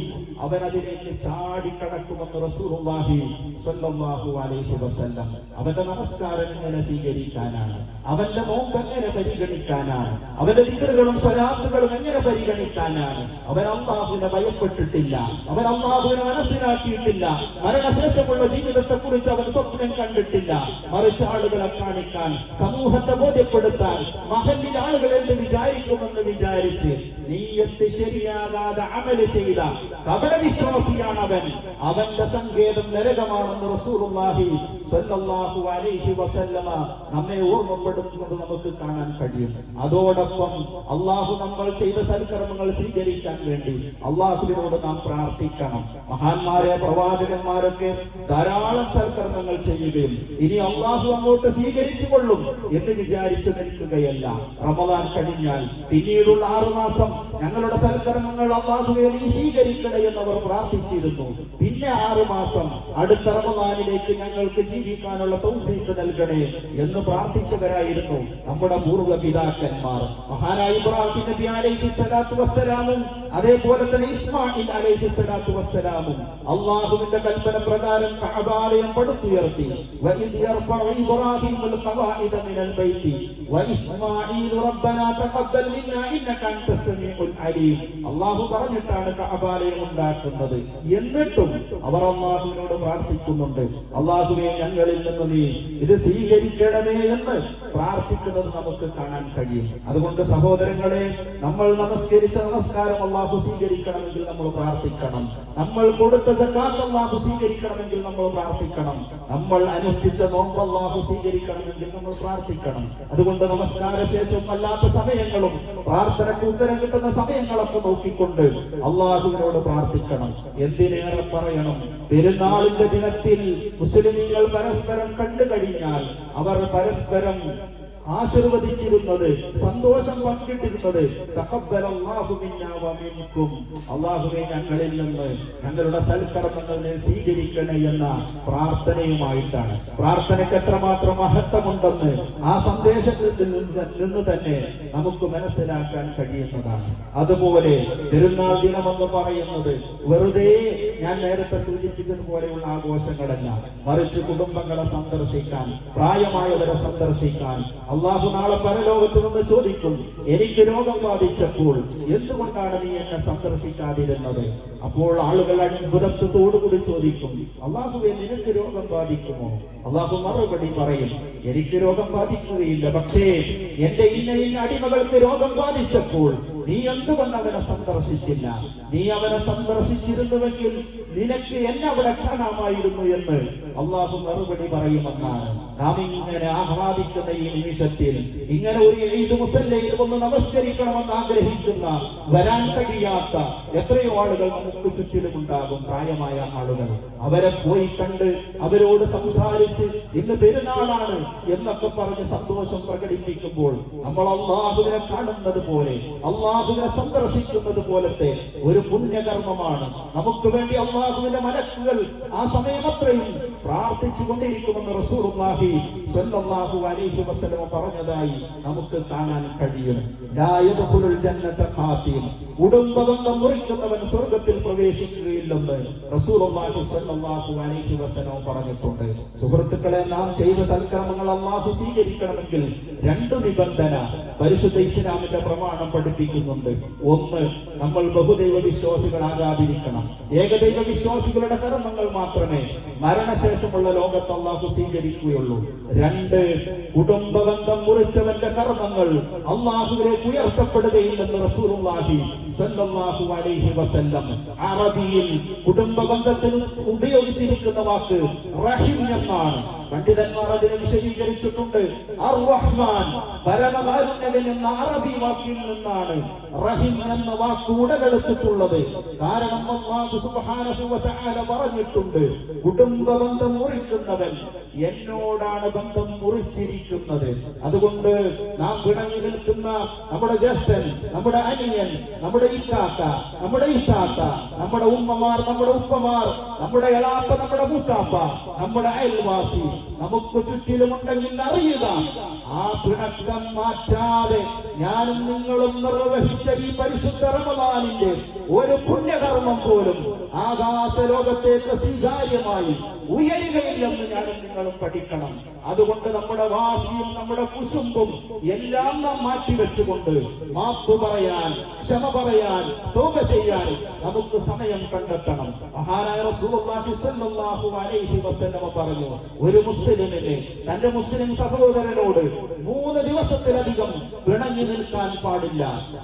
അവൻ അതിലേക്ക് ചാടിക്കടക്കുമെന്ന് റസൂലുള്ളാഹി സ്വല്ലല്ലാഹു അലൈഹി വസല്ലം. അവന്റെ നമസ്കാരം എങ്ങനെ സ്വീകരിക്കാനാണ്? അവന്റെ നോമ്പ് എങ്ങനെ പരിഗണിക്കാനാണ്? അവന്റെ ദിക്റുകളും സ്വലാത്തുകളും എങ്ങനെ പരിഗണിക്കാനാണ്? അവൻ അല്ലാഹുവിനെ ഭയപ്പെട്ടിട്ടില്ല, അവൻ അല്ലാഹുവിനെ മനസ്സിലാക്കിയിട്ടില്ല, മരണശേഷമുള്ള ജീവിതത്തെ കുറിച്ച് അവൻ സ്വപ്നം കണ്ടിട്ടില്ല. മറിച്ച് ആളുകളെ കാണിക്കാൻ, സമൂഹത്തെ ബോധ്യപ്പെടുത്താൻ, മഹല്ലിൽ ആളുകൾ എന്ത് വിചാരിക്കുമെന്ന് വിചാരിച്ച് നീയത്ത് ശരിയാകാതെ അമല് ചെയ്ത വിശ്വാസിയാണ് അവൻ. അവന്റെ സങ്കേതം നരകമാണെന്ന് റസൂലുള്ളാഹി സ്വല്ലല്ലാഹു അലൈഹി വസല്ലമ നമ്മെ ഓർമ്മപ്പെടുത്തുന്നത് നമുക്ക് കാണാൻ കഴിയും. അതോടൊപ്പം അല്ലാഹു നമ്മൾ ചെയ്ത സൽക്കർമ്മങ്ങൾ സ്വീകരിക്കാൻ വേണ്ടി അല്ലാഹുവിനോട് നാം പ്രാർത്ഥിക്കണം. മഹാന്മാരെ, പ്രവാചകന്മാരൊക്കെ ധാരാളം സൽക്കർമ്മങ്ങൾ ചെയ്യുകയും ഇനി അല്ലാഹു അങ്ങോട്ട് സ്വീകരിച്ചു കൊള്ളും എന്ന് വിചാരിച്ചു നിൽക്കുകയല്ല. റമദാൻ കഴിഞ്ഞാൽ പിന്നീടുള്ള 6 മാസം ഞങ്ങളുടെ സൽക്കർമ്മങ്ങൾ അല്ലാഹുവേ നീ സ്വീകരിക്കണേ എന്നവർ പ്രാർത്ഥിച്ചിരുന്നു. പിന്നെ 6 മാസം അടുത്ത റമദാനിലേക്ക് ഞങ്ങൾക്ക് ജീവിക്കാനുള്ള തൗഫീഖ് നൽകണേ എന്ന് പ്രാർത്ഥിച്ചവരായിരുന്നു നമ്മുടെ പൂർവ്വ പിതാക്കന്മാർ. മഹാനായ ഇബ്രാഹിം നബി അലൈഹി സ്വലാത്തു വസ്സലാമും അതേപോലെ തന്നെ ഇസ്മാഈൽ അലൈഹി സ്വലാത്തു വസ്സലാമും അല്ലാഹുവിന്റെ കൽപ്പന പ്രകാരം കഅബാലയം പടുത്തുയർത്തി. വഇദ് യർഫഉ ഇബ്രാഹിമുൽ ഖവാഇദ മിനൽ ബൈത്തി വഇസ്മാഈൽ റബ്ബനാ തഖബ്ബൽ മിന്നാ ഇന്നക അൻതസ് സമീഉൽ അലീം. അല്ലാഹു പറഞ്ഞിട്ടാണ് കഅബാലയം ഉണ്ടാക്കുന്നത്. എന്നിട്ടും അവർ അല്ലാഹുവിനോട് പ്രാർത്ഥിക്കുന്നുണ്ട്, അല്ലാഹുവേ ഞങ്ങളിൽ നിന്ന് നീ ഇത് സ്വീകരിക്കണമേ എന്ന് പ്രാർത്ഥിക്കുന്നത് നമുക്ക് കാണാൻ കഴിയും. അതുകൊണ്ട് സഹോദരങ്ങളെ, നമ്മൾ നമസ്കരിച്ച നമസ്കാരം അല്ലാഹു സ്വീകരിക്കണമെങ്കിൽ നമ്മൾ പ്രാർത്ഥിക്കണം. നമ്മൾ കൊടുത്ത സകാത്ത് അല്ലാഹു സ്വീകരിക്കണമെങ്കിൽ നമ്മൾ പ്രാർത്ഥിക്കണം. നമ്മൾ അനുഷ്ഠിച്ച നോമ്പ് അല്ലാഹു സ്വീകരിക്കണമെങ്കിൽ നമ്മൾ പ്രാർത്ഥിക്കണം. അതുകൊണ്ട് നമസ്കാര ശേഷം അല്ലാത്ത സമയങ്ങളും പ്രാർത്ഥനയ്ക്ക് ഉത്തരം കിട്ടുന്ന സമയങ്ങളൊക്കെ നോക്കിക്കൊണ്ട് അല്ലാഹുവിനോട് പ്രാർത്ഥിക്കണം. എന്തിനേറെ പറയണം, പെരുന്നാളിന്റെ ദിനത്തിൽ മുസ്ലിമീങ്ങൾ പരസ്പരം കണ്ടു കഴിഞ്ഞാൽ അവർ പരസ്പരം ആശീർവദിച്ചിരുന്നത്, സന്തോഷം പങ്കിട്ടിരുന്നത് തഖബ്ബലല്ലാഹു മിന്നാ വമിൻകും, അല്ലാഹുവേ ഞങ്ങളിൽ നിന്ന് ഞങ്ങളുടെ സൽക്കർമ്മങ്ങൾ നീ സ്വീകരിക്കണേ എന്ന പ്രാർത്ഥനയുമായിട്ടാണ്. പ്രാർത്ഥനയ്ക്ക് എത്രമാത്രം മഹത്വമുണ്ടെന്ന് ആ സന്ദേശത്തിൽ നിന്ന് തന്നെ നമുക്ക് മനസ്സിലാക്കാൻ കഴിയുന്നതാണ്. അതുപോലെ പെരുന്നാൾ ദിനമെന്ന് പറയുന്നത് വെറുതെ ഞാൻ നേരത്തെ സൂചിപ്പിച്ചതുപോലെയുള്ള ആഘോഷങ്ങളല്ല, മറിച്ച് കുടുംബങ്ങളെ സന്ദർശിക്കാൻ, പ്രായമായവരെ സന്ദർശിക്കാൻ. അള്ളാഹു നാളെ പരലോകത്ത് നിന്ന് ചോദിക്കും, എനിക്ക് രോഗം ബാധിച്ചപ്പോൾ എന്തുകൊണ്ടാണ് നീ എന്നെ സന്ദർശിക്കാതിരുന്നത്? അപ്പോൾ ആളുകൾ അത്ഭുതത്തോടുകൂടി ചോദിക്കും, അള്ളാഹുവേ, നിനക്ക് രോഗം ബാധിക്കുമോ? അള്ളാഹു മറുപടി പറയും, എനിക്ക് രോഗം ബാധിക്കുകയില്ല, പക്ഷേ എന്റെ ഇന്ന അടിമകൾക്ക് രോഗം ബാധിച്ചപ്പോൾ നീ എന്തുകൊണ്ട് അവനെ സന്ദർശിച്ചില്ല? നീ അവനെ സന്ദർശിച്ചിരുന്നുവെങ്കിൽ നിനക്ക് എന്നെ അവിടെ കാണാമായിരുന്നു എന്ന് അള്ളാഹു മറുപടി പറയുമെന്നാണ്. നാം ഇങ്ങനെ ആഹ്ലാദിക്കുന്ന ഈ നിമിഷത്തിൽ, ഇങ്ങനെ ഒരു ഈദ് മുസല്ലയിൽ ഒന്ന് നമസ്കരിക്കണമെന്ന് ആഗ്രഹിക്കുന്ന, വരാൻ കഴിയാത്ത എത്രയോ ആളുകൾ നമുക്ക് ചുറ്റിലുമുണ്ടാകും, പ്രായമായ ആളുകൾ. അവരെ പോയി കണ്ട് അവരോട് സംസാരിച്ച് ഇന്ന് പെരുന്നാളാണ് എന്നൊക്കെ പറഞ്ഞ് സന്തോഷം പ്രകടിപ്പിക്കുമ്പോൾ നമ്മൾ അള്ളാഹുവിനെ കാണുന്നത് പോലെ, അള്ളാഹുവിനെ സന്ദർശിക്കുന്നത് പോലത്തെ ഒരു പുണ്യകർമ്മമാണ്. നമുക്ക് വേണ്ടി അള്ളാഹുവിന്റെ മലക്കുകൾ ആ സമയം അത്രയും പ്രാർത്ഥിച്ചു കൊണ്ടിരിക്കുമെന്ന് റസൂലുള്ളാഹി സ്വല്ലല്ലാഹു അലൈഹി വസല്ലം പറഞ്ഞതായി നമുക്ക് കാണാൻ കഴിയും. ലാ യദ്ഖുലുൽ ജന്നത ഖാതിം, കുടുംബബന്ധം മുറിക്കുന്നവൻ സ്വർഗ്ഗത്തിൽ പ്രവേശിക്കുകയില്ലെന്ന് റസൂലുള്ളാഹി സ്വല്ലല്ലാഹു അലൈഹി വസല്ലം പറഞ്ഞിട്ടുണ്ട്. സുഹൃത്തുക്കളെ, നാം ചെയ്ത സൽക്കർമ്മങ്ങൾ അല്ലാഹു സ്വീകരിക്കണമെങ്കിൽ രണ്ട് നിബന്ധന പരിശുദ്ധ ഇസ്ലാമിന്റെ പ്രമാണം പഠിപ്പിക്കുന്നുണ്ട്. ഒന്ന്, നമ്മൾ ബഹുദൈവ വിശ്വാസികളാകാതിരിക്കണം. ഏകദൈവ വിശ്വാസികളുടെ കർമ്മങ്ങൾ മാത്രമേ മരണശേഷമുള്ള ലോകത്ത് അല്ലാഹു സ്വീകരിക്കുകയുള്ളൂ. രണ്ട്, കുടുംബബന്ധം മുറിച്ചവന്റെ കർമ്മങ്ങൾ അല്ലാഹുവിലേക്ക് ഉയർത്തപ്പെടുകയില്ലെന്ന് റസൂലുള്ളാഹി സ്വല്ലല്ലാഹു അലൈഹി വസല്ലം. അറബിയിൽ കുടുംബബന്ധത്തിന് ഉപയോഗിച്ചിരിക്കുന്ന വാക്ക് റഹിം എന്നാണ്. പണ്ഡിതന്മാർ അതിനെ വിശദീകരിച്ചിട്ടുണ്ട്. അർ-റഹ്മാൻ, പരമകാരുണ്യകൻ എന്ന അറബി വാക്കിൽ നിന്നാണ് റഹിം എന്ന വാക്ക് ഉടലെടുത്തിട്ടുള്ളത്. കാരണം അല്ലാഹു സുബ്ഹാനഹു വ തആല പറഞ്ഞിട്ടുണ്ട്, കുടുംബബന്ധം മുറിക്കുന്നവൻ എന്നോടാണ് ബന്ധം മുറിച്ചിരിക്കുന്നത്. അതുകൊണ്ട് നാം പിണങ്ങി നിൽക്കുന്ന നമ്മുടെ ജ്യേഷ്ഠൻ, നമ്മുടെ അനിയൻ, നമ്മുടെ ഇക്കാക്ക, നമ്മുടെ ഇത്താത്ത, നമ്മുടെ ഉമ്മമാർ, നമ്മുടെ ഉപ്പമാർ, നമ്മുടെ എളാപ്പ, നമ്മുടെ മൂത്താപ്പ, നമ്മുടെ അയൽവാസി നമുക്ക് ചുറ്റിലുമുണ്ടെങ്കിൽ അറിയുക, ആ പിണക്കം മാറ്റാതെ ഞാനും നിങ്ങളും നിർവഹിച്ച ഈ പരിശുദ്ധ റമദാനിന്റെ ഒരു പുണ്യകർമ്മം പോലും ആകാശ ലോകത്തേക്ക് സ്വീകാര്യമായി ഉയരുകയില്ലെന്ന് ഞാനും നിങ്ങളും പഠിക്കണം. അതുകൊണ്ട് നമ്മുടെ വാശിയും നമ്മുടെ കുശുമ്പും എല്ലാം നാം മാറ്റിവെച്ചുകൊണ്ട് മാപ്പ് പറയാൻ, ക്ഷമ പറയാൻ, തൗബ ചെയ്യാൻ നമുക്ക് സമയം കണ്ടെത്തണം. മഹാനായ റസൂലുള്ളാഹി സ്വല്ലല്ലാഹു അലൈഹി വസല്ലം പറഞ്ഞു, ഒരു മുസ്ലിമിന് തന്റെ മുസ്ലിം സഹോദരനോട് 3 ദിവസത്തിലധികം പിണങ്ങി നിൽക്കാൻ പാടില്ല.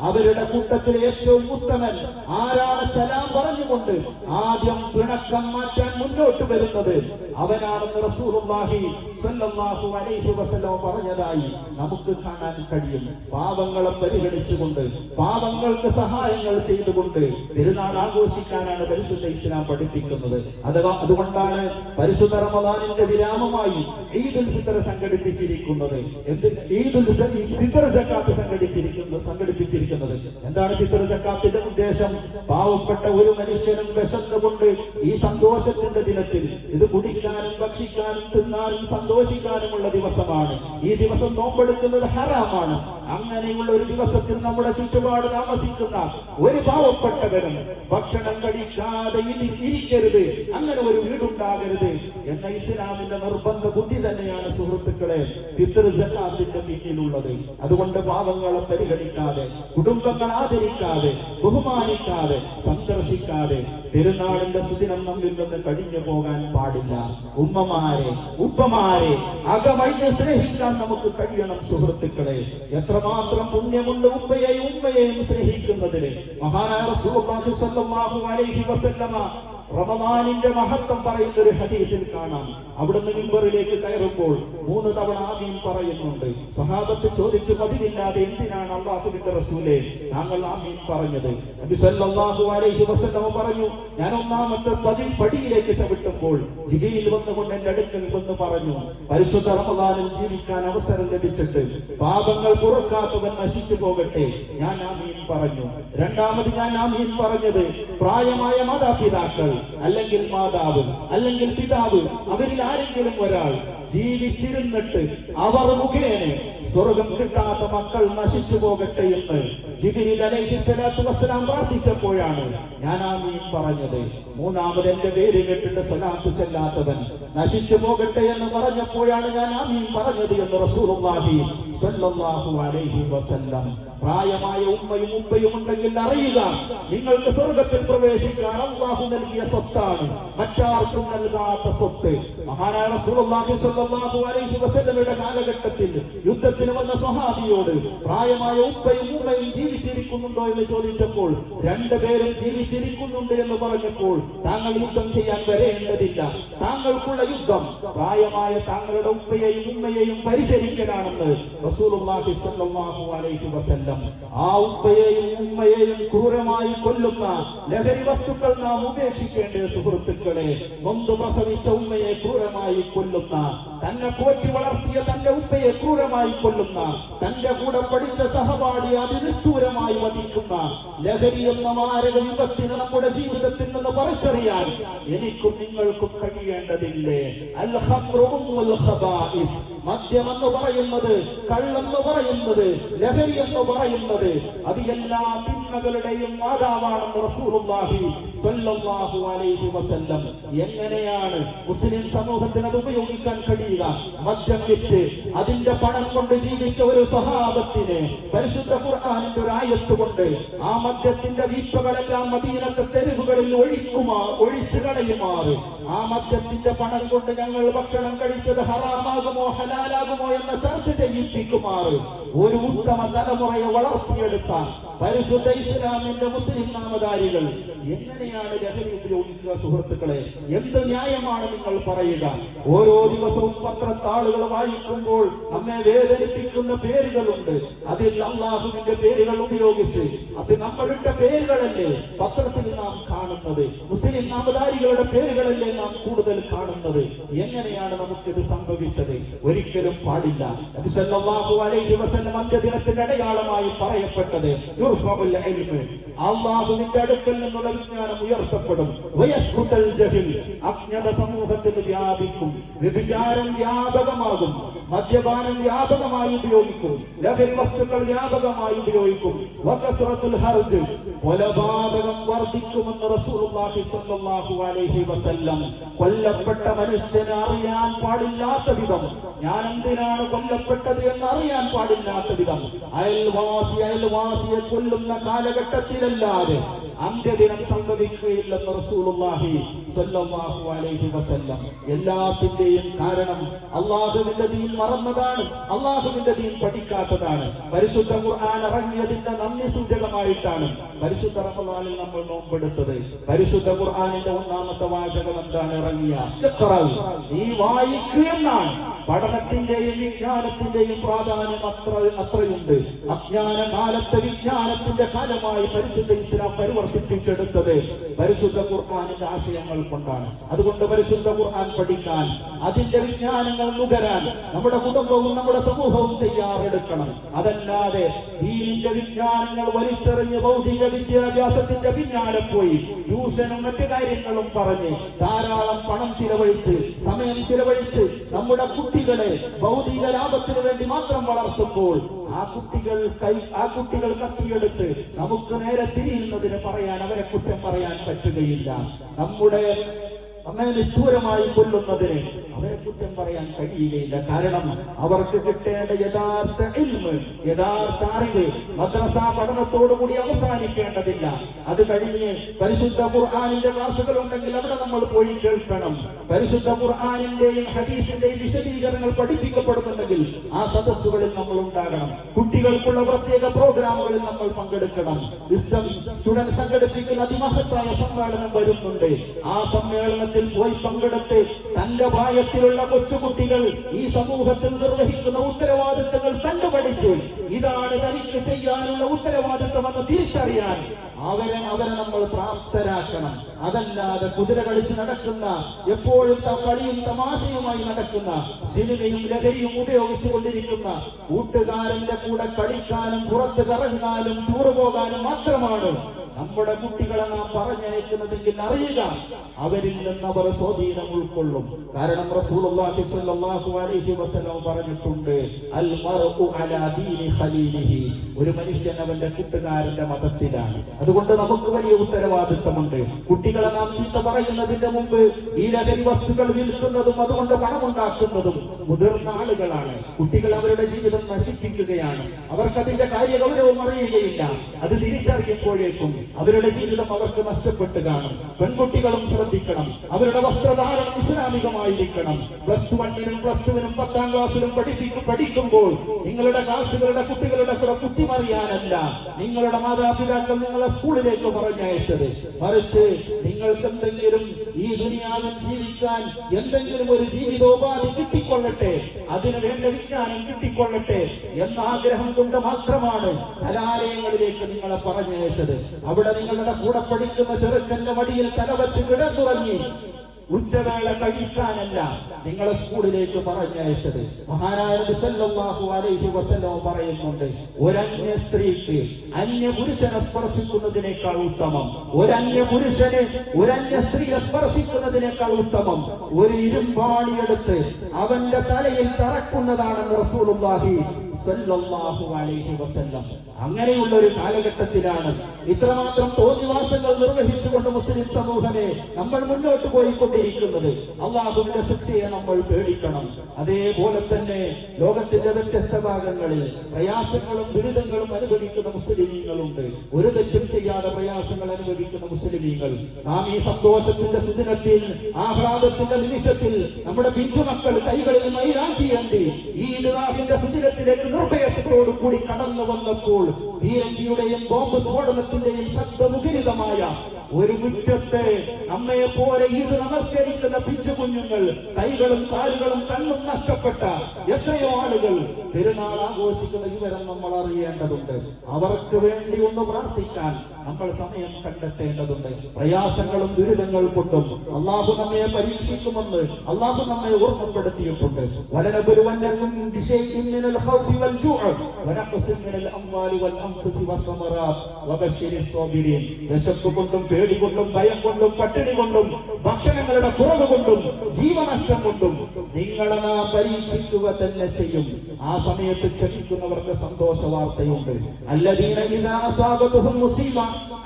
അവരുടെ കൂട്ടത്തിൽ ഏറ്റവും ഉത്തമൻ ആരാണ് സലാം പറഞ്ഞുകൊണ്ട് ആദ്യം പിണക്കം മാറ്റാൻ മുന്നോട്ട് വരുന്നത് അവനാണെന്ന് റസൂലുള്ളാഹി സ്വല്ലല്ലാഹു അലൈഹി വസല്ലം പറഞ്ഞതായി നമുക്ക് കാണാൻ കഴിയും. പാവങ്ങളെ പരിഗണിച്ചുകൊണ്ട്, പാവങ്ങൾക്ക് സഹായങ്ങൾ ചെയ്തുകൊണ്ട് പെരുന്നാൾ ആഘോഷിക്കാനാണ് പരിശുദ്ധ ഇസ്ലാം പഠിപ്പിക്കുന്നത്. അതുകൊണ്ടാണ് പരിശുദ്ധ റമദാനിന്റെ വിരാമമായി ഈദുൽ ഫിത്ർ സംഘടിപ്പിച്ചിരിക്കുന്നത്. ഈദുൽ ഫിത്ർ സക്കാത്ത് സംഘടിപ്പിച്ചിരിക്കുന്നത്. എന്താണ് ഫിത്ർ സക്കാത്തിന്റെ ഉദ്ദേശം? പാവപ്പെട്ട ഒരു മനുഷ്യനും വിശന്നുകൊണ്ട് ഈ സന്തോഷത്തിന്റെ ദിനത്തിൽ ഇത് കുടിക്കാനും ഭക്ഷിക്കാനും തിന്നാനും സന്തോഷിക്കാനുമുള്ള ദിവസമാണ്. ഈ ദിവസം നോമ്പെടുക്കുന്നത് ഹറാമാണ്. അങ്ങനെയുള്ള ഒരു ദിവസത്തിൽ നമ്മുടെ ചുറ്റുപാട് താമസിക്കുന്ന ഒരു പാവപ്പെട്ടവരും ഭക്ഷണം കഴിക്കാതെ ഇരിക്കരുത്, അങ്ങനെ ഒരു വീടുണ്ടാകരുത് എന്ന ഇസ്ലാമിന്റെ നിർബന്ധ ബുദ്ധി തന്നെയാണ് സുഹൃത്തുക്കളെ ഫിത്ർ സക്കാത്തിന്റെ പിന്നിലുള്ളത്. അതുകൊണ്ട് പാവങ്ങളെ പരിഗണിക്കാതെ, കുടുംബങ്ങൾ ആദരിക്കാതെ, ബഹുമാനിക്കാതെ, സന്ദർശിക്കാതെ പെരുന്നാളിന്റെ സുദിനം നമ്മിൽ നിന്ന് കഴിഞ്ഞു പോകാൻ പാടില്ല. ഉമ്മമാരെ, ഉപ്പമാരെ അകമഴിഞ്ഞ് സ്നേഹിക്കാൻ നമുക്ക് കഴിയണം സുഹൃത്തുക്കളെ. എത്രമാത്രം പുണ്യമുണ്ട് ഉമ്മയെയും സ്നേഹിക്കുന്നതിന്. മഹാനായ റസൂലുള്ളാഹി സ്വല്ലല്ലാഹു അലൈഹി വസല്ലമ റമദാനിന്റെ മഹത്വം പറയുന്ന ഒരു ഹദീസിൽ കാണാം. അവിടുന്ന് മിമ്പറിലേക്ക് കയറുമ്പോൾ 3 തവണ ആമീൻ പറയുന്നുണ്ട്. സഹാബത്ത് ചോദിച്ചു, പതിവില്ലാതെ എന്തിനാണ് അല്ലാഹുവിന്റെ റസൂലേ താങ്കൾ ആമീൻ പറഞ്ഞത്? നബി സല്ലല്ലാഹു അലൈഹി വസല്ലം പറഞ്ഞു, ഞാൻ 1ാമത്തെ പടിയിലേക്ക് ചവിട്ടുമ്പോൾ ജിബ്രീൽ വന്നുകൊണ്ട് എന്റെ അടുക്കൽ വന്ന് പറഞ്ഞു, പരിശുദ്ധ റമദാനിൽ ജീവിക്കാൻ അവസരം ലഭിച്ചിട്ട് പാപങ്ങൾ പുറക്കാത്തവൻ നശിച്ചു പോകട്ടെ. ഞാൻ ആമീൻ പറഞ്ഞു. 2ാമത് ഞാൻ ആമീൻ പറഞ്ഞത്, പ്രായമായ മാതാപിതാക്കൾ അല്ലെങ്കിൽ മാതാവ് അല്ലെങ്കിൽ പിതാവ്, അവരിൽ ആരെങ്കിലും ഒരാൾ ജീവിച്ചിരുന്നിട്ട് അവർ മുഖേന സ്വർഗം കിട്ടാത്ത മക്കൾ നശിച്ചു പോകട്ടെ എന്ന് ജിബ്രീൽ അലൈഹിസ്സലാത്തു വസ്സലാം പ്രാർത്ഥിച്ചപ്പോഴാണ് ഞാൻ ആമീൻ പറഞ്ഞത്. മൂന്നാമത് എന്റെ പേര് കേട്ടിട്ട് സ്വലാത്ത് ചെല്ലാത്തവൻ നശിച്ചു പോകട്ടെ എന്ന് പറഞ്ഞപ്പോഴാണ് ഞാൻ ആമീൻ പറഞ്ഞത് എന്ന് റസൂലുള്ളാഹി സ്വല്ലല്ലാഹു അലൈഹി വസല്ലം. പ്രായമായ ഉമ്മയും ഉപ്പയും ഉണ്ടെങ്കിൽ അറിയുക, നിങ്ങൾക്ക് സ്വർഗത്തിൽ പ്രവേശിക്കാൻ അല്ലാഹു നൽകിയ സ്വത്താണ്, മറ്റാർക്കും നൽകാത്ത സ്വത്ത്. മഹാനായ റസൂലുള്ളാഹി സ്വല്ലല്ലാഹു അലൈഹി വസല്ലമയുടെ കാലഘട്ടത്തിൽ യുദ്ധത്തിന് വന്ന സ്വഹാബിയോട് പ്രായമായ ഉപ്പയും ഉമ്മയും ജീവിച്ചിരിക്കുന്നുണ്ടോ എന്ന് ചോദിച്ചപ്പോൾ രണ്ടുപേരും ജീവിച്ചിരിക്കുന്നുണ്ട് എന്ന് പറഞ്ഞപ്പോൾ താങ്കൾ യുദ്ധം ചെയ്യാൻ വരേണ്ടതില്ല, താങ്കൾക്കുള്ള യുദ്ധം പ്രായമായ താങ്കളുടെ ഉപ്പയെയും ഉമ്മയെയും പരിചരിക്കലാണെന്ന് റസൂലുള്ളാഹി സ്വല്ലല്ലാഹു അലൈഹി വസല്ലം. ആ ഉപ്പയെയും ഉമ്മയെയും ക്രൂരമായി കൊല്ലുന്ന ലഹരി വസ്തുക്കൾ നാം ഉപേക്ഷിക്കേണ്ട സുഹൃത്തുക്കളെ. നൊന്തു പ്രസവിച്ച ഉമ്മയെ ക്രൂരമായി കൊല്ലുന്ന, തന്നെ പോറ്റി വളർത്തിയ തന്റെ ഉപ്പയെ ക്രൂരമായി കൊല്ലുന്ന, തന്റെ കൂടെ പഠിച്ച സഹപാഠി അതിനിഷ്ഠൂരമായി വധിക്കുന്ന ലഹരി എന്ന മാരക വിപത്തിന് നമ്മുടെ ജീവിതത്തിൽ നിന്ന് പറിച്ചറിയാൻ എനിക്കും നിങ്ങൾക്കും കഴിയേണ്ടതില്ലേ? അൽ ഖംറു ഉമ്മുൽ ഖബാഇസ്. മദ്യമെന്ന് പറയുന്നത്, കള്ളെന്ന് പറയുന്നത്, ലഹരി എന്ന് പറയുന്നത് അത് എല്ലാ തിന്മകളുടെയും മാതാവാണെന്ന് റസൂലുള്ളാഹി സ്വല്ലല്ലാഹു അലൈഹി വസല്ലം. എങ്ങനെയാണ് മുസ്ലിം സമൂഹത്തിന് അത് ഉപയോഗിക്കാൻ കഴിയുക? മദ്യം വിറ്റ് അതിന്റെ പണം കൊണ്ട് ജീവിച്ച ഒരു സ്വഹാബത്തിനെ പരിശുദ്ധ ഖുർആനിന്റെ ഒരു ആയത്ത് കൊണ്ട് ആ മദ്യത്തിന്റെ വീപ്പകളെല്ലാം മദീനത്തെ തെരുവുകളിൽ ഒഴിച്ചു കളയുമാറ്, ആ മദ്യത്തിന്റെ പണം കൊണ്ട് ഞങ്ങൾ ഭക്ഷണം കഴിച്ചത് ഹറാമാകുമോ ഹലാലാകുമോ എന്ന ചർച്ച ചെയ്യിപ്പിക്കുമാറ് ഒരു ഉത്തമ തലമുറയെ വളർത്തിയെടുത്ത പരിശുദ്ധ ഇസ്ലാമിന്റെ മുസ്ലിം നാമധാരികൾ എങ്ങനെയാണ് ലഹരി ഉപയോഗിക്കുക? സുഹൃത്തുക്കളെ, എന്ത് ന്യായമാണ് നിങ്ങൾ പറയുക? ഓരോ ദിവസവും പത്രത്താളുകൾ വായിക്കുമ്പോൾ നമ്മെ വേദനിപ്പിക്കുന്ന പേരുകളുണ്ട്. അതിൽ അള്ളാഹുവിന്റെ പേരുകൾ ഉപയോഗിച്ച് അത് നമ്മളുടെ പേരുകളല്ലേ പത്രത്തിൽ നാം കാണുന്നത്? മുസ്ലിം നാമധാരികളുടെ പേരുകളല്ലേ നാം കൂടുതൽ കാണുന്നത്? എങ്ങനെയാണ് നമുക്കിത് സംഭവിച്ചത്? ഒരിക്കലും പാടില്ല. നബി സല്ലല്ലാഹു അലൈഹി വസല്ലം അന്ത്യദിനത്തിന്റെ അടയാളമായി പറയപ്പെട്ടത് അള്ളാഹുവിന്റെ അടുക്കൽ നിന്നുള്ള വിജ്ഞാനം ഉയർത്തപ്പെടും, അജ്ഞത സമൂഹത്തിൽ വ്യാപിക്കും, വ്യഭിചാരം വ്യാപകമാകും, മദ്യപാനം വ്യാപകമായി ഉപയോഗിക്കും, ലഹരി വസ്തുക്കൾ വ്യാപകമായി ഉപയോഗിക്കും, കൊലപാതകം വർദ്ധിക്കുമെന്ന് റസൂലുള്ളാഹി സ്വല്ലല്ലാഹു അലൈഹി വസല്ലം. കൊല്ലപ്പെട്ട മനുഷ്യനെ അറിയാൻ പാടില്ലാത്ത വിധം, ഞാൻ എന്തിനാണ് കൊല്ലപ്പെട്ടത് എന്ന് അറിയാൻ പാടില്ലാത്ത വിധം അയൽവാസിയെ കൊല്ലുന്ന കാലഘട്ടത്തിലല്ലാതെ അന്ത്യദിനം സംഭവിക്കുകയില്ലെന്ന് റസൂലുള്ളാഹി സ്വല്ലല്ലാഹു അലൈഹി വസല്ലം. എല്ലാത്തിന്റെയും കാരണം അല്ലാഹുവിന്റെ ദീൻ മറന്നതാണ്, അല്ലാഹുവിന്റെ ദീൻ പഠിക്കാത്തതാണ്. പരിശുദ്ധ ഖുർആൻ ഇറങ്ങിയതിന്റെ നന്ദി സൂചകമായിട്ടാണ് പരിശുദ്ധ റമദാനിൽ നമ്മൾ നോമ്പെടുത്തത്. പരിശുദ്ധ ഖുർആനിന്റെ ഒന്നാമത്തെ വാചകം എന്താണ്? ഇറങ്ങിയ നീ വായിക്കുക എന്നാണ്. പഠനത്തിന്റെയും വിജ്ഞാനത്തിന്റെയും പ്രാധാന്യം അത്രയുണ്ട്. അജ്ഞാന കാലത്തെ വിജ്ഞാനത്തിന്റെ കാലമായി പരിശുദ്ധ ഇസ്ലാം പരിവർത്തിപ്പിച്ചെടുത്തത് പരിശുദ്ധ ഖുർആനിന്റെ ആശയങ്ങൾ കൊണ്ടാണ്. അതുകൊണ്ട് പരിശുദ്ധ ഖുർആൻ പഠിക്കാൻ, അതിന്റെ വിജ്ഞാനങ്ങൾ നുകരാൻ നമ്മുടെ കുടുംബവും നമ്മുടെ സമൂഹവും തയ്യാറെടുക്കണം. അതല്ലാതെ ദീനിന്റെ വിജ്ഞാനങ്ങൾ വലിച്ചെറിഞ്ഞ് ഭൗതിക വിദ്യാഭ്യാസത്തിന്റെ പിന്നാലെ പോയി ട്യൂഷനും മറ്റു കാര്യങ്ങളും പറഞ്ഞ് ധാരാളം പണം ചിലവഴിച്ച് സമയം ചിലവഴിച്ച് നമ്മുടെ കുട്ടികളെ ഭൗതിക ലാഭത്തിന് വേണ്ടി മാത്രം വളർത്തുമ്പോൾ ആ കുട്ടികൾ കത്തിയെടുത്ത് നമുക്ക് നേരെ തിരിയുന്നതിന് പറയാൻ, അവരെ കുറ്റം പറയാൻ പറ്റുകയില്ല. നമ്മെ നിഷ്ഠൂരമായി കൊല്ലുന്നതിന് അവരെ കുറ്റം പറയാൻ കഴിയുകയില്ല. കാരണം അവർക്ക് കിട്ടേണ്ട യഥാർത്ഥ ഇൽമ്, യഥാർത്ഥ അറിവ് മദ്രസ പഠനത്തോടുകൂടി അവസാനിക്കേണ്ടതില്ല. അത് കഴിഞ്ഞ് പരിശുദ്ധ ഖുർആനിന്റെ ക്ലാസുകൾ ഉണ്ടെങ്കിൽ അവിടെ നമ്മൾ പോയി കേൾക്കണം. പരിശുദ്ധ ഖുർആനിന്റെയും ഹദീസിന്റെയും വിശദീകരണങ്ങൾ പഠിപ്പിക്കപ്പെടുന്നുണ്ടെങ്കിൽ ആ സദസ്സുകളിൽ നമ്മൾ ഉണ്ടാകണം. കുട്ടികൾക്കുള്ള പ്രത്യേക പ്രോഗ്രാമുകളിൽ നമ്മൾ പങ്കെടുക്കണം. വിസ്ഡം സ്റ്റുഡന്റ് സംഘടിപ്പിക്കുന്ന അതിമഹത്തായ സമ്മേളനം വരുന്നുണ്ട്. ആ സമ്മേളനത്തിൽ പോയി പങ്കെടുത്ത് തന്റെ പ്രായത്തിലുള്ള കൊച്ചുകുട്ടികൾ ഈ സമൂഹത്തിൽ നിർവഹിക്കുന്ന ഉത്തരവാദിത്തങ്ങൾ കണ്ടുപഠിച്ച് ഇതാണ് തനിക്ക് ചെയ്യാനുള്ള ഉത്തരവാദിത്തം എന്ന് തിരിച്ചറിയാൻ അവരെ നമ്മൾ പ്രാപ്തരാക്കണം. അതല്ലാതെ കുതിര കളിച്ച് നടക്കുന്ന, എപ്പോഴും കളിയും തമാശയുമായി നടക്കുന്ന, സിനിമയും ലഹരിയും ഉപയോഗിച്ചു കൊണ്ടിരിക്കുന്ന കൂട്ടുകാരന്റെ കൂടെ കളിക്കാനും പുറത്ത് കറങ്ങാനും ടൂർ പോകാനും മാത്രമാണ് നമ്മുടെ കുട്ടികളെ നാം പറഞ്ഞയക്കുന്നതെങ്കിൽ അറിയുക അവരിൽ നിന്ന് അവർ സ്വാധീനം ഉൾക്കൊള്ളും. കാരണം റസൂലുള്ളാഹി സ്വല്ലല്ലാഹു അലൈഹി വസല്ലം പറഞ്ഞിട്ടുണ്ട്, അൽ മർഉ അലാ ദീനി ഖലീലിഹി, ഒരു മനുഷ്യൻ അവന്റെ കൂട്ടുകാരന്റെ മതത്തിലാണ്. അതുകൊണ്ട് നമുക്ക് വലിയ ഉത്തരവാദിത്തമുണ്ട്. കുട്ടികളെ നാം ചീത്ത പറയുന്നതിന്റെ മുമ്പ് ഈ ലഹരി വസ്തുക്കൾ വിൽക്കുന്നതും അതുകൊണ്ട് പണമുണ്ടാക്കുന്നതും മുതിർന്ന ആളുകളാണ്. കുട്ടികൾ അവരുടെ ജീവിതം നശിപ്പിക്കുകയാണ്. അവർക്കതിന്റെ കാര്യഗൗരവം അറിയുകയില്ല. അത് തിരിച്ചറിയുമ്പോഴേക്കും അവരുടെ ജീവിതം അവർക്ക് നഷ്ടപ്പെട്ട് കാണും. പെൺകുട്ടികളും ശ്രദ്ധിക്കണം. അവരുടെ വസ്ത്രധാരണം ഇസ്ലാമികമായിരിക്കണം. പ്ലസ് 1-നും പ്ലസ് 2-നും 10ാം ക്ലാസ്സിലും പഠിക്കുമ്പോൾ നിങ്ങളുടെ ക്ലാസ്സുകളുടെ കുട്ടികളുടെ കൂടെ കുത്തിമറിയാനല്ല നിങ്ങളുടെ മാതാപിതാക്കൾ നിങ്ങളെ സ്കൂളിലേക്ക് പറഞ്ഞയച്ചത്. മറിച്ച് നിങ്ങൾക്ക് എന്തെങ്കിലും ഈ ദുനിയാവിൽ ജീവിക്കാൻ എന്തെങ്കിലും ഒരു ജീവിതോപാധി കിട്ടിക്കൊള്ളട്ടെ, അതിനു വേണ്ട വിജ്ഞാനം കിട്ടിക്കൊള്ളട്ടെ എന്ന ആഗ്രഹം കൊണ്ട് മാത്രമാണ് കലാലയങ്ങളിലേക്ക് നിങ്ങളെ പറഞ്ഞയച്ചത്. അവിടെ നിങ്ങളുടെ കൂടെ പഠിക്കുന്ന ചെറുക്കന്റെ മടിയിൽ തലവച്ച് കിടന്നുറങ്ങി ഉച്ചവേള കഴിക്കാനല്ല നിങ്ങളെ സ്കൂളിലേക്ക് പറഞ്ഞയച്ചത്. മഹാനായ നബി സല്ലല്ലാഹു അലൈഹി വസല്ലം പറയുന്നുണ്ട്, ഒരന്യ സ്ത്രീക്ക് അന്യ പുരുഷനെ സ്പർശിക്കുന്നതിനേക്കാൾ ഉത്തമം, ഒരന്യ പുരുഷന് ഒരന്യ സ്ത്രീയെ സ്പർശിക്കുന്നതിനേക്കാൾ ഉത്തമം ഒരു ഇരുമ്പാണിയെടുത്ത് അവന്റെ തലയിൽ തറക്കുന്നതാണെന്ന് റസൂലുള്ളാഹി സല്ലല്ലാഹു അലൈഹി വസല്ലം. അങ്ങനെയുള്ള ഒരു കാലഘട്ടത്തിലാണ് ഇത്രമാത്രം തോന്നിവാസങ്ങൾ നിർവഹിച്ചുകൊണ്ട് മുസ്ലിം സമൂഹമേ നമ്മൾ മുന്നോട്ട് പോയിക്കൊണ്ടിരിക്കുന്നത്. അള്ളാഹുവിന്റെ ശിക്ഷയെ നമ്മൾ പേടിക്കണം. അതേപോലെ തന്നെ ലോകത്തിന്റെ വ്യത്യസ്ത ഭാഗങ്ങളിൽ പ്രയാസങ്ങളും ദുരിതങ്ങളും അനുഭവിക്കുന്ന മുസ്ലിമീങ്ങളുണ്ട്. ഒരു തെറ്റും ചെയ്യാതെ പ്രയാസങ്ങൾ അനുഭവിക്കുന്ന മുസ്ലിമീങ്ങൾ. നാം ഈ സന്തോഷത്തിന്റെ സുദിനത്തിൽ, ആഹ്ലാദത്തിന്റെ നിമിഷത്തിൽ നമ്മുടെ പിഞ്ചുമക്കൾ കൈകളിൽ മൈലാഞ്ചി ഏന്തി ഈ ഈദ്ഗാഹിന്റെ സുദിനത്തിലേക്ക് നിർഭയത്തോടു കൂടി കടന്നു വന്നപ്പോൾ പീരങ്കിയുടെയും ബോംബ് സ്ഫോടനത്തിന്റെയും ശബ്ദമുഖരിതമായ ഒരു മുറ്റത്ത് നമ്മയെ പോലെ ഇത് നമസ്കരിക്കുന്ന പിഞ്ചു കുഞ്ഞുങ്ങൾ, കൈകളും കാലുകളും കണ്ണും നഷ്ടപ്പെട്ട എത്രയോ ആളുകൾ പെരുന്നാൾ ആഘോഷിക്കുന്ന വിവരം നമ്മൾ അറിയേണ്ടതുണ്ട്. അവർക്ക് വേണ്ടി ഒന്ന് പ്രാർത്ഥിക്കാൻ നമ്മൾ സമയം കണ്ടെത്തേണ്ടതുണ്ട്. പ്രയാസങ്ങളും ദുരിതങ്ങൾ കൊണ്ടും അള്ളാഹു നമ്മെ പരീക്ഷിക്കുമെന്ന് അള്ളാഹു നമ്മെ ഓർമ്മപ്പെടുത്തിയിട്ടുണ്ട്. വലനബലുവന്നകും ബിശൈഇൻ മിനൽ ഖൗഫി വൽ ജൂഅ് വനഖ്സിൻ മിനൽ അംവാലി വൽ അൻഫുസി വസ്സമറാത്ത് വബശ്ശിരിസ് സ്വാബിരീൻ. വിശപ്പ് കൊണ്ടും പേടി കൊണ്ടും ഭയം കൊണ്ടും പട്ടിണി കൊണ്ടും ഭക്ഷണങ്ങളുടെ കുറവ് കൊണ്ടും ജീവനഷ്ടം കൊണ്ടും നിങ്ങളെ നാം പരീക്ഷിക്കുക തന്നെ ചെയ്യും. ആ സമയത്ത് ക്ഷമിക്കുന്നവർക്ക് സന്തോഷ വാർത്തയുണ്ട്. അല്ലദീന ഇദാ അസാബതുഹും മുസീബ,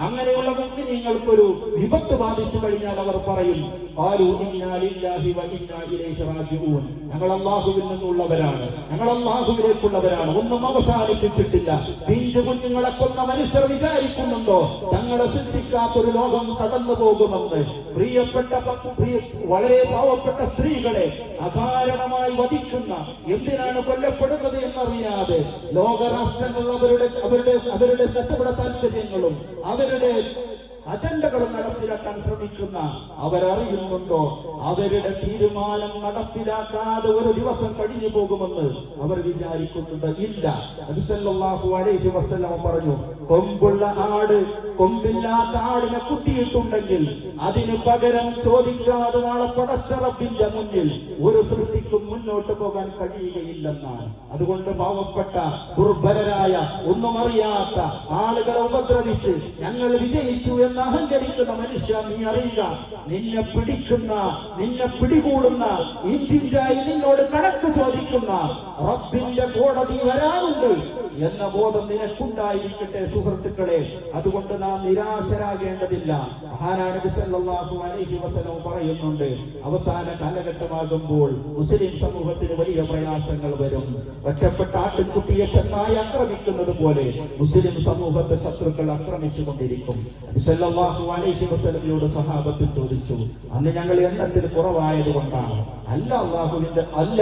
അങ്ങനെയുള്ള മുഅ്മിനീങ്ങൾക്കൊരു വിപത്ത് ബാധിച്ചു കഴിഞ്ഞാൽ അവർ പറയും, ഖാലൂ ഇന്നാ ലില്ലാഹി വ ഇന്നാ ഇലൈഹി റാജിഊൻ, ഞങ്ങൾ അല്ലാഹുവിൽ നിന്നുള്ളവരാണ്, ഞങ്ങൾ അല്ലാഹുവിലേക്കുള്ളവരാണ്. ഒന്നും അവസാനിപ്പിച്ചിട്ടില്ല. പിഞ്ചു കുഞ്ഞുങ്ങളെ കൊന്ന മനുഷ്യർ വിചാരിക്കുന്നുണ്ടോ തങ്ങളെ ശിക്ഷിക്കാത്തൊരു ലോകം കടന്നു പോകുമെന്ന്? പ്രിയപ്പെട്ട വളരെ പാവപ്പെട്ട സ്ത്രീകളെ അകാരണമായി വധിക്കുന്ന, എന്തിനാണ് കൊല്ലപ്പെടുന്നത് എന്നറിയാതെ ലോകരാഷ്ട്രങ്ങൾ അവരുടെ കച്ചവട താല്പര്യങ്ങളും അവരുടെ അജണ്ടകൾ നടപ്പിലാക്കാൻ ശ്രമിക്കുന്ന അവരറിയുന്നുണ്ടോ അവരുടെ തീരുമാനം നടപ്പിലാക്കാതെ ഒരു ദിവസം കഴിഞ്ഞു പോകുമെന്ന് അവർ വിചാരിക്കുന്നുണ്ട്? ഇല്ല. നബി സല്ലല്ലാഹു അലൈഹി വസല്ലം പറഞ്ഞു, കൊമ്പുള്ള ആട് കൊമ്പില്ലാത്ത ആടിനെ കുത്തിയിട്ടുണ്ടെങ്കിൽ അതിന് പകരം ചോദിക്കാതെ നാളെ പടച്ച റബ്ബിന്റെ മുന്നിൽ ഒരു സൃഷ്ടിക്കും മുന്നോട്ട് പോകാൻ കഴിയുകയില്ലെന്നാണ്. അതുകൊണ്ട് പാവപ്പെട്ട ദുർബലരായ ഒന്നും അറിയാത്ത ആളുകളെ ഉപദ്രവിച്ച് ഞങ്ങൾ വിജയിച്ചു എന്ന് അഹങ്കരിക്കുന്ന മനുഷ്യ, നീ അറിയുക, നിന്നെ പിടിക്കുന്ന, നിന്നെ പിടികൂടുന്ന, ഇഞ്ചിഞ്ചായി നിന്നോട് കണക്ക് ചോദിക്കുന്ന റബ്ബിന്റെ കോടതി വരാനുണ്ട് എന്ന ബോധം നിനക്കുണ്ടായിരിക്കട്ടെ സുഹൃത്തുക്കളെ. അതുകൊണ്ട് നാം നിരാശരാകേണ്ടതില്ല. മഹാനായ നബി സല്ലല്ലാഹു അലൈഹി വസല്ലം പറയുന്നുണ്ട്, അവസാന കാലഘട്ടമാകുമ്പോൾ മുസ്ലിം സമൂഹത്തിന് വലിയ പ്രയാസങ്ങൾ വരും. ഒറ്റപ്പെട്ട ആട്ടിൻകുട്ടിയെ ചെന്നായി ആക്രമിക്കുന്നത് പോലെ മുസ്ലിം സമൂഹത്തെ ശത്രുക്കൾ ആക്രമിച്ചു കൊണ്ടിരിക്കും. നബി സല്ലല്ലാഹു അലൈഹി വസല്ലമയോട് സഹാബത്ത് ചോദിച്ചു, അന്ന് ഞങ്ങൾ എണ്ണത്തിൽ കുറവായത് കൊണ്ടാണ്? അല്ല അല്ലാഹുവിന്റെ അല്ല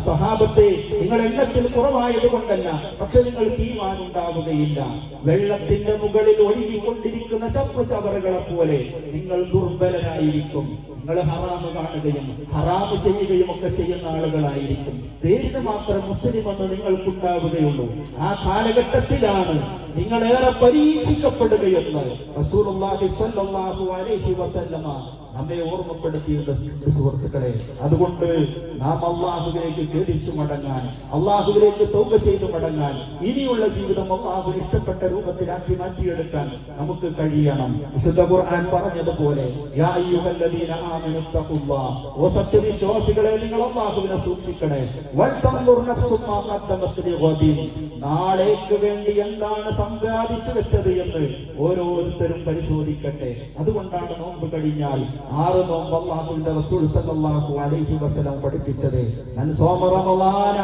സഹാബത്തെ, നിങ്ങൾ എണ്ണത്തിൽ കുറവായത് കൊണ്ടല്ല, പക്ഷെ നിങ്ങൾക്ക് ഈമാൻ ഉണ്ടാവുകയില്ല. വെള്ളത്തിന്റെ മുകളിൽ ഒഴുകിക്കൊണ്ടിരിക്കുന്ന ചപ്പു ചവറുകളെ പോലെ നിങ്ങൾ ദുർബലരായിരിക്കും. നിങ്ങൾ ഹറാമ് കാണുകയും ഹറാമ് ചെയ്യുകയും ഒക്കെ ചെയ്യുന്ന ആളുകളായിരിക്കും. പേരിന് മാത്രം മുസ്ലിം എന്ന് നിങ്ങൾക്കുണ്ടാവുകയുള്ളൂ. ആ കാലഘട്ടത്തിലാണ് നിങ്ങളേറെ പരീക്ഷിക്കപ്പെടുകയെന്ന് റസൂലുള്ളാഹി സ്വല്ലല്ലാഹു അലൈഹി വസല്ലമ നമ്മെ ഓർമ്മപ്പെടുത്തിയിട്ടുണ്ട് സുഹൃത്തുക്കളെ. അതുകൊണ്ട് നാം അള്ളാഹുവിലേക്ക് ഖേദിച്ചു മടങ്ങാൻ, അള്ളാഹുവിലേക്ക് തൗബ ചെയ്തു മടങ്ങാൻ, ഇനിയുള്ള ജീവിതം അള്ളാഹുവിന് ഇഷ്ടപ്പെട്ട രൂപത്തിലാക്കി മാറ്റിയെടുക്കാൻ നമുക്ക് കഴിയണം. വിശുദ്ധ ഖുർആൻ പറഞ്ഞതുപോലെ യാ അയ്യുഹല്ലദീന ആമനു തഖുല്ലാഹ്, ഓ സത്യവിശ്വാസികളെ നിങ്ങൾ അള്ളാഹുവിനെ സൂക്ഷിക്കണേ. വൽതൻദുർ നഫ്സും മാ ഖദ്ദമത് ലിഗദിൻ, നാളേക്ക് വേണ്ടി എന്താണ് സമ്പാദിച്ചു വെച്ചത് എന്ന് ഓരോരുത്തരും പരിശോധിക്കട്ടെ. അതുകൊണ്ടാണ് നോമ്പ് കഴിഞ്ഞാൽ 6 നോമ്പ് അല്ലാഹുവിന്റെ റസൂൽ സല്ലല്ലാഹു അലൈഹി വസല്ലം പഠിപ്പിച്ചത്. മൻ സോമ റമളാന,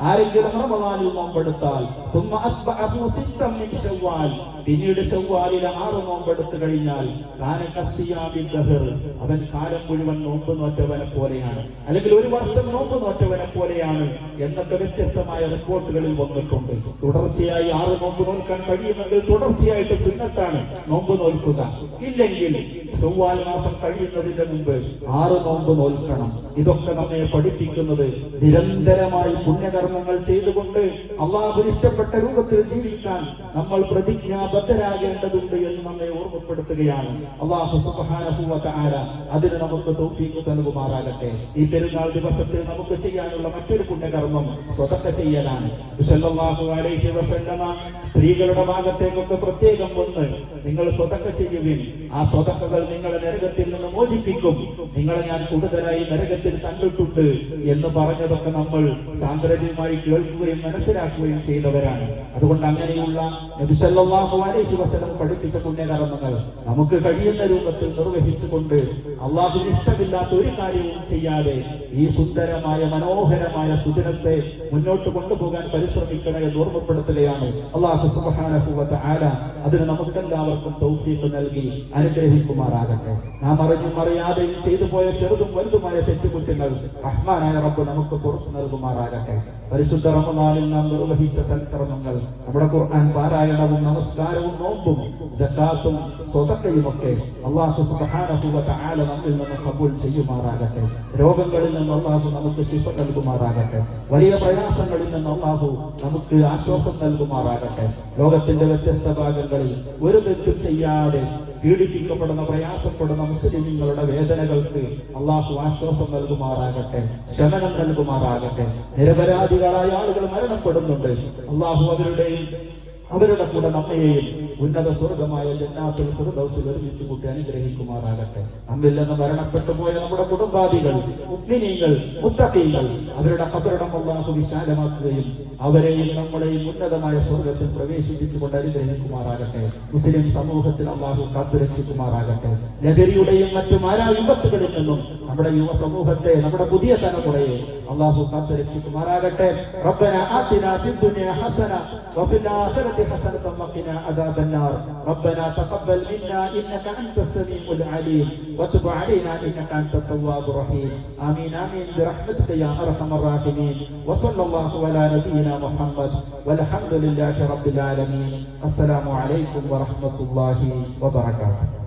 ആരെങ്കിലും റമളാനിൽ നോമ്പെടുത്താൽ ثم أتبعه 6 من شوال, പിന്നീട് ശവ്വാലിലെ 6 നോമ്പെടുത്തു കഴിഞ്ഞാൽ കാന കസ്സിയാമിൻ ദഹർ, അവൻ കാലം മുഴുവൻ നോമ്പ് നോറ്റവനെ പോലെയാണ്, അല്ലെങ്കിൽ 1 വർഷം നോമ്പ് നോറ്റവനെ പോലെയാണ് എന്നൊക്കെ വ്യത്യസ്തമായ റിപ്പോർട്ടുകളിൽ വന്നിട്ടുണ്ട്. തുടർച്ചയായി 6 നോമ്പ് നോൽക്കാൻ കഴിയുമെങ്കിൽ തുടർച്ചയായിട്ട് സുന്നത്താണ് നോമ്പ് നോൽക്കുക. ഇല്ലെങ്കിൽ ശവ്വാൽ മാസം കഴിയുന്നതിന് മുമ്പ് 6 നോമ്പ് നോൽക്കണം. ഇതൊക്കെ നമ്മെ പഠിപ്പിക്കുന്നത് നിരന്തരമായി പുണ്യകർമ്മങ്ങൾ ചെയ്തുകൊണ്ട് അള്ളാഹുവിന് ഇഷ്ടപ്പെട്ട രൂപത്തിൽ ജീവിക്കാൻ നമ്മൾ പ്രതിജ്ഞാബദ്ധരാകേണ്ടതുണ്ട് എന്ന് നമ്മെ ഓർമ്മപ്പെടുത്തുകയാണ്. അല്ലാഹു സുബ്ഹാനഹു വ തആല അതിന് നമുക്ക് തൗഫീഖ് നൽകുമാറാകട്ടെ. ഈ പെരുന്നാൾ ദിവസത്തിൽ നമുക്ക് ചെയ്യാനുള്ള മറ്റൊരു പുണ്യകർമ്മം സ്വതക്ക ചെയ്യലാണ്. സല്ലല്ലാഹു അലൈഹി വസല്ലമ സ്ത്രീകളുടെ ഭാഗത്തേക്കൊക്കെ പ്രത്യേകം വന്ന് നിങ്ങൾ സ്വതക്ക ചെയ്യുവിൻ, ആ സ്വതക്കകൾ നിങ്ങളെ നരകത്തിൽ നിന്ന് മോചിപ്പിക്കും, നിങ്ങളെ ഞാൻ കൂടുതലായി നരകത്തിൽ കണ്ടിട്ടുണ്ട് എന്ന് പറഞ്ഞതൊക്കെ നമ്മൾ സാന്ദ്രതയുമായി കേൾക്കുകയും മനസ്സിലാക്കുകയും ചെയ്തവരാണ്. അതുകൊണ്ട് അങ്ങനെയുള്ള നബി സല്ലല്ലാഹു അലൈഹി വസല്ലം പഠിപ്പിച്ച പുണ്യകർമ്മങ്ങൾ നമുക്ക് കഴിയുന്ന രൂപത്തിൽ നിർവഹിച്ചുകൊണ്ട് അള്ളാഹുവിന് ഇഷ്ടമില്ലാത്ത ഒരു കാര്യവും ചെയ്യാതെ ഈ സുന്ദരമായ മനോഹരമായ സുദിനത്തെ മുന്നോട്ട് കൊണ്ടുപോകാൻ പരിശ്രമിക്കണേ എന്ന് ഓർമ്മപ്പെടുത്തുകയാണ്. അല്ലാഹു സുബ്ഹാനഹു വ തആല അതിന് നമുക്കെല്ലാവർക്കും തൗഫീഖ് നൽകി അനുഗ്രഹിക്കുമാറാകട്ടെ. നാം അറിഞ്ഞും അറിയാതെയും ചെയ്തു പോയ ചെറുതും വലുതുമായ തെറ്റുകുറ്റങ്ങൾ റഹ്മാനായ റബ്ബ് നമുക്ക് പുറത്തു നൽകുമാറാകട്ടെ. പരിശുദ്ധ റമദാനിൽ നാം നിർവഹിച്ച സൽക്കർമ്മങ്ങൾ, നമ്മുടെ ഖുർആൻ പാരായണവും നമസ്കാരവും നോമ്പും സകാത്തും സ്വതക്കയുമൊക്കെ അല്ലാഹു സുബ്ഹാനഹു വ തആല നമ്മിൽ നിന്ന് ഖബൂൽ ചെയ്യുമാറാകട്ടെ. രോഗങ്ങളിൽ നിന്ന് അല്ലാഹു നമുക്ക് ശിഫ നൽകുമാറാകട്ടെ. വലിയ പ്രയാസങ്ങളിൽ നിന്ന് അല്ലാഹു നമുക്ക് ആശ്വാസം നൽകുമാറാകട്ടെ. ലോകത്തിന്റെ വ്യത്യസ്ത ഭാഗങ്ങളിൽ ഒരു തെറ്റും ചെയ്യാതെ പീഡിപ്പിക്കപ്പെടുന്ന പ്രയാസപ്പെടുന്ന മുസ്ലിമീങ്ങളുടെ വേദനകൾക്ക് അള്ളാഹു ആശ്വാസം നൽകുമാറാകട്ടെ, ശമനം നൽകുമാറാകട്ടെ. നിരപരാധികളായ ആളുകൾ മരണപ്പെടുന്നുണ്ട്. അള്ളാഹു അവരുടെ കൂടെ നമ്മയെയും ഉന്നത സ്വർഗമായ ജന്നാത്തുൽ ഫിർദൗസിൽ ഒരുമിച്ച് കൂട്ടി അനുഗ്രഹിക്കുമാറാകട്ടെ. നമ്മിൽ നിന്ന് മരണപ്പെട്ടു പോയ നമ്മുടെ കുടുംബാദികൾ, മുഅ്മിനീങ്ങൾ, മുത്തഖീങ്ങൾ, അവരുടെ ഖബറിടം അല്ലാഹു വിശാലമാക്കുകയും അവരെയും നമ്മളെയും ഉന്നതമായ സ്വർഗത്തിൽ പ്രവേശിപ്പിച്ചുകൊണ്ട് അനുഗ്രഹിക്കുമാറാകട്ടെ. മുസ്ലിം സമൂഹത്തിൽ അല്ലാഹു കാത്തുരക്ഷിക്കുമാറാകട്ടെ. ലഹരിയുടെയും മറ്റു മാരാവിപത്തുകളിൽ നിന്നും നമ്മുടെ യുവ സമൂഹത്തെ, നമ്മുടെ പുതിയ തലമുറയെ അല്ലാഹു കാത്തുരക്ഷിക്കുമാറാകട്ടെ. റബ്ബനാ ആതിനാ ഫിദ് ദുനിയാ ഹസന വഫിൽ ആഖിറതി ഹസനതൻ വഖിനാ അദാബൻ നാർ. റബ്ബനാ തഖബ്ബൽ മിന്നാ ഇന്നക അൻതസ് സമീഉൽ അലീം വതുബ് അലൈനാ ഇന്നക അൻതത് തവ്വാബുർ റഹീം. ആമീൻ ആമീൻ ബിറഹ്മതിക യാ അർഹമർ റഹീമീൻ. വസല്ലല്ലാഹു അലാ നബിയിനാ മുഹമ്മദ് വൽഹംദുലില്ലാഹി റബ്ബിൽ ആലമീൻ. അസ്സലാമു അലൈക്കും വറഹ്മത്തുള്ളാഹി വബറകാതുഹു.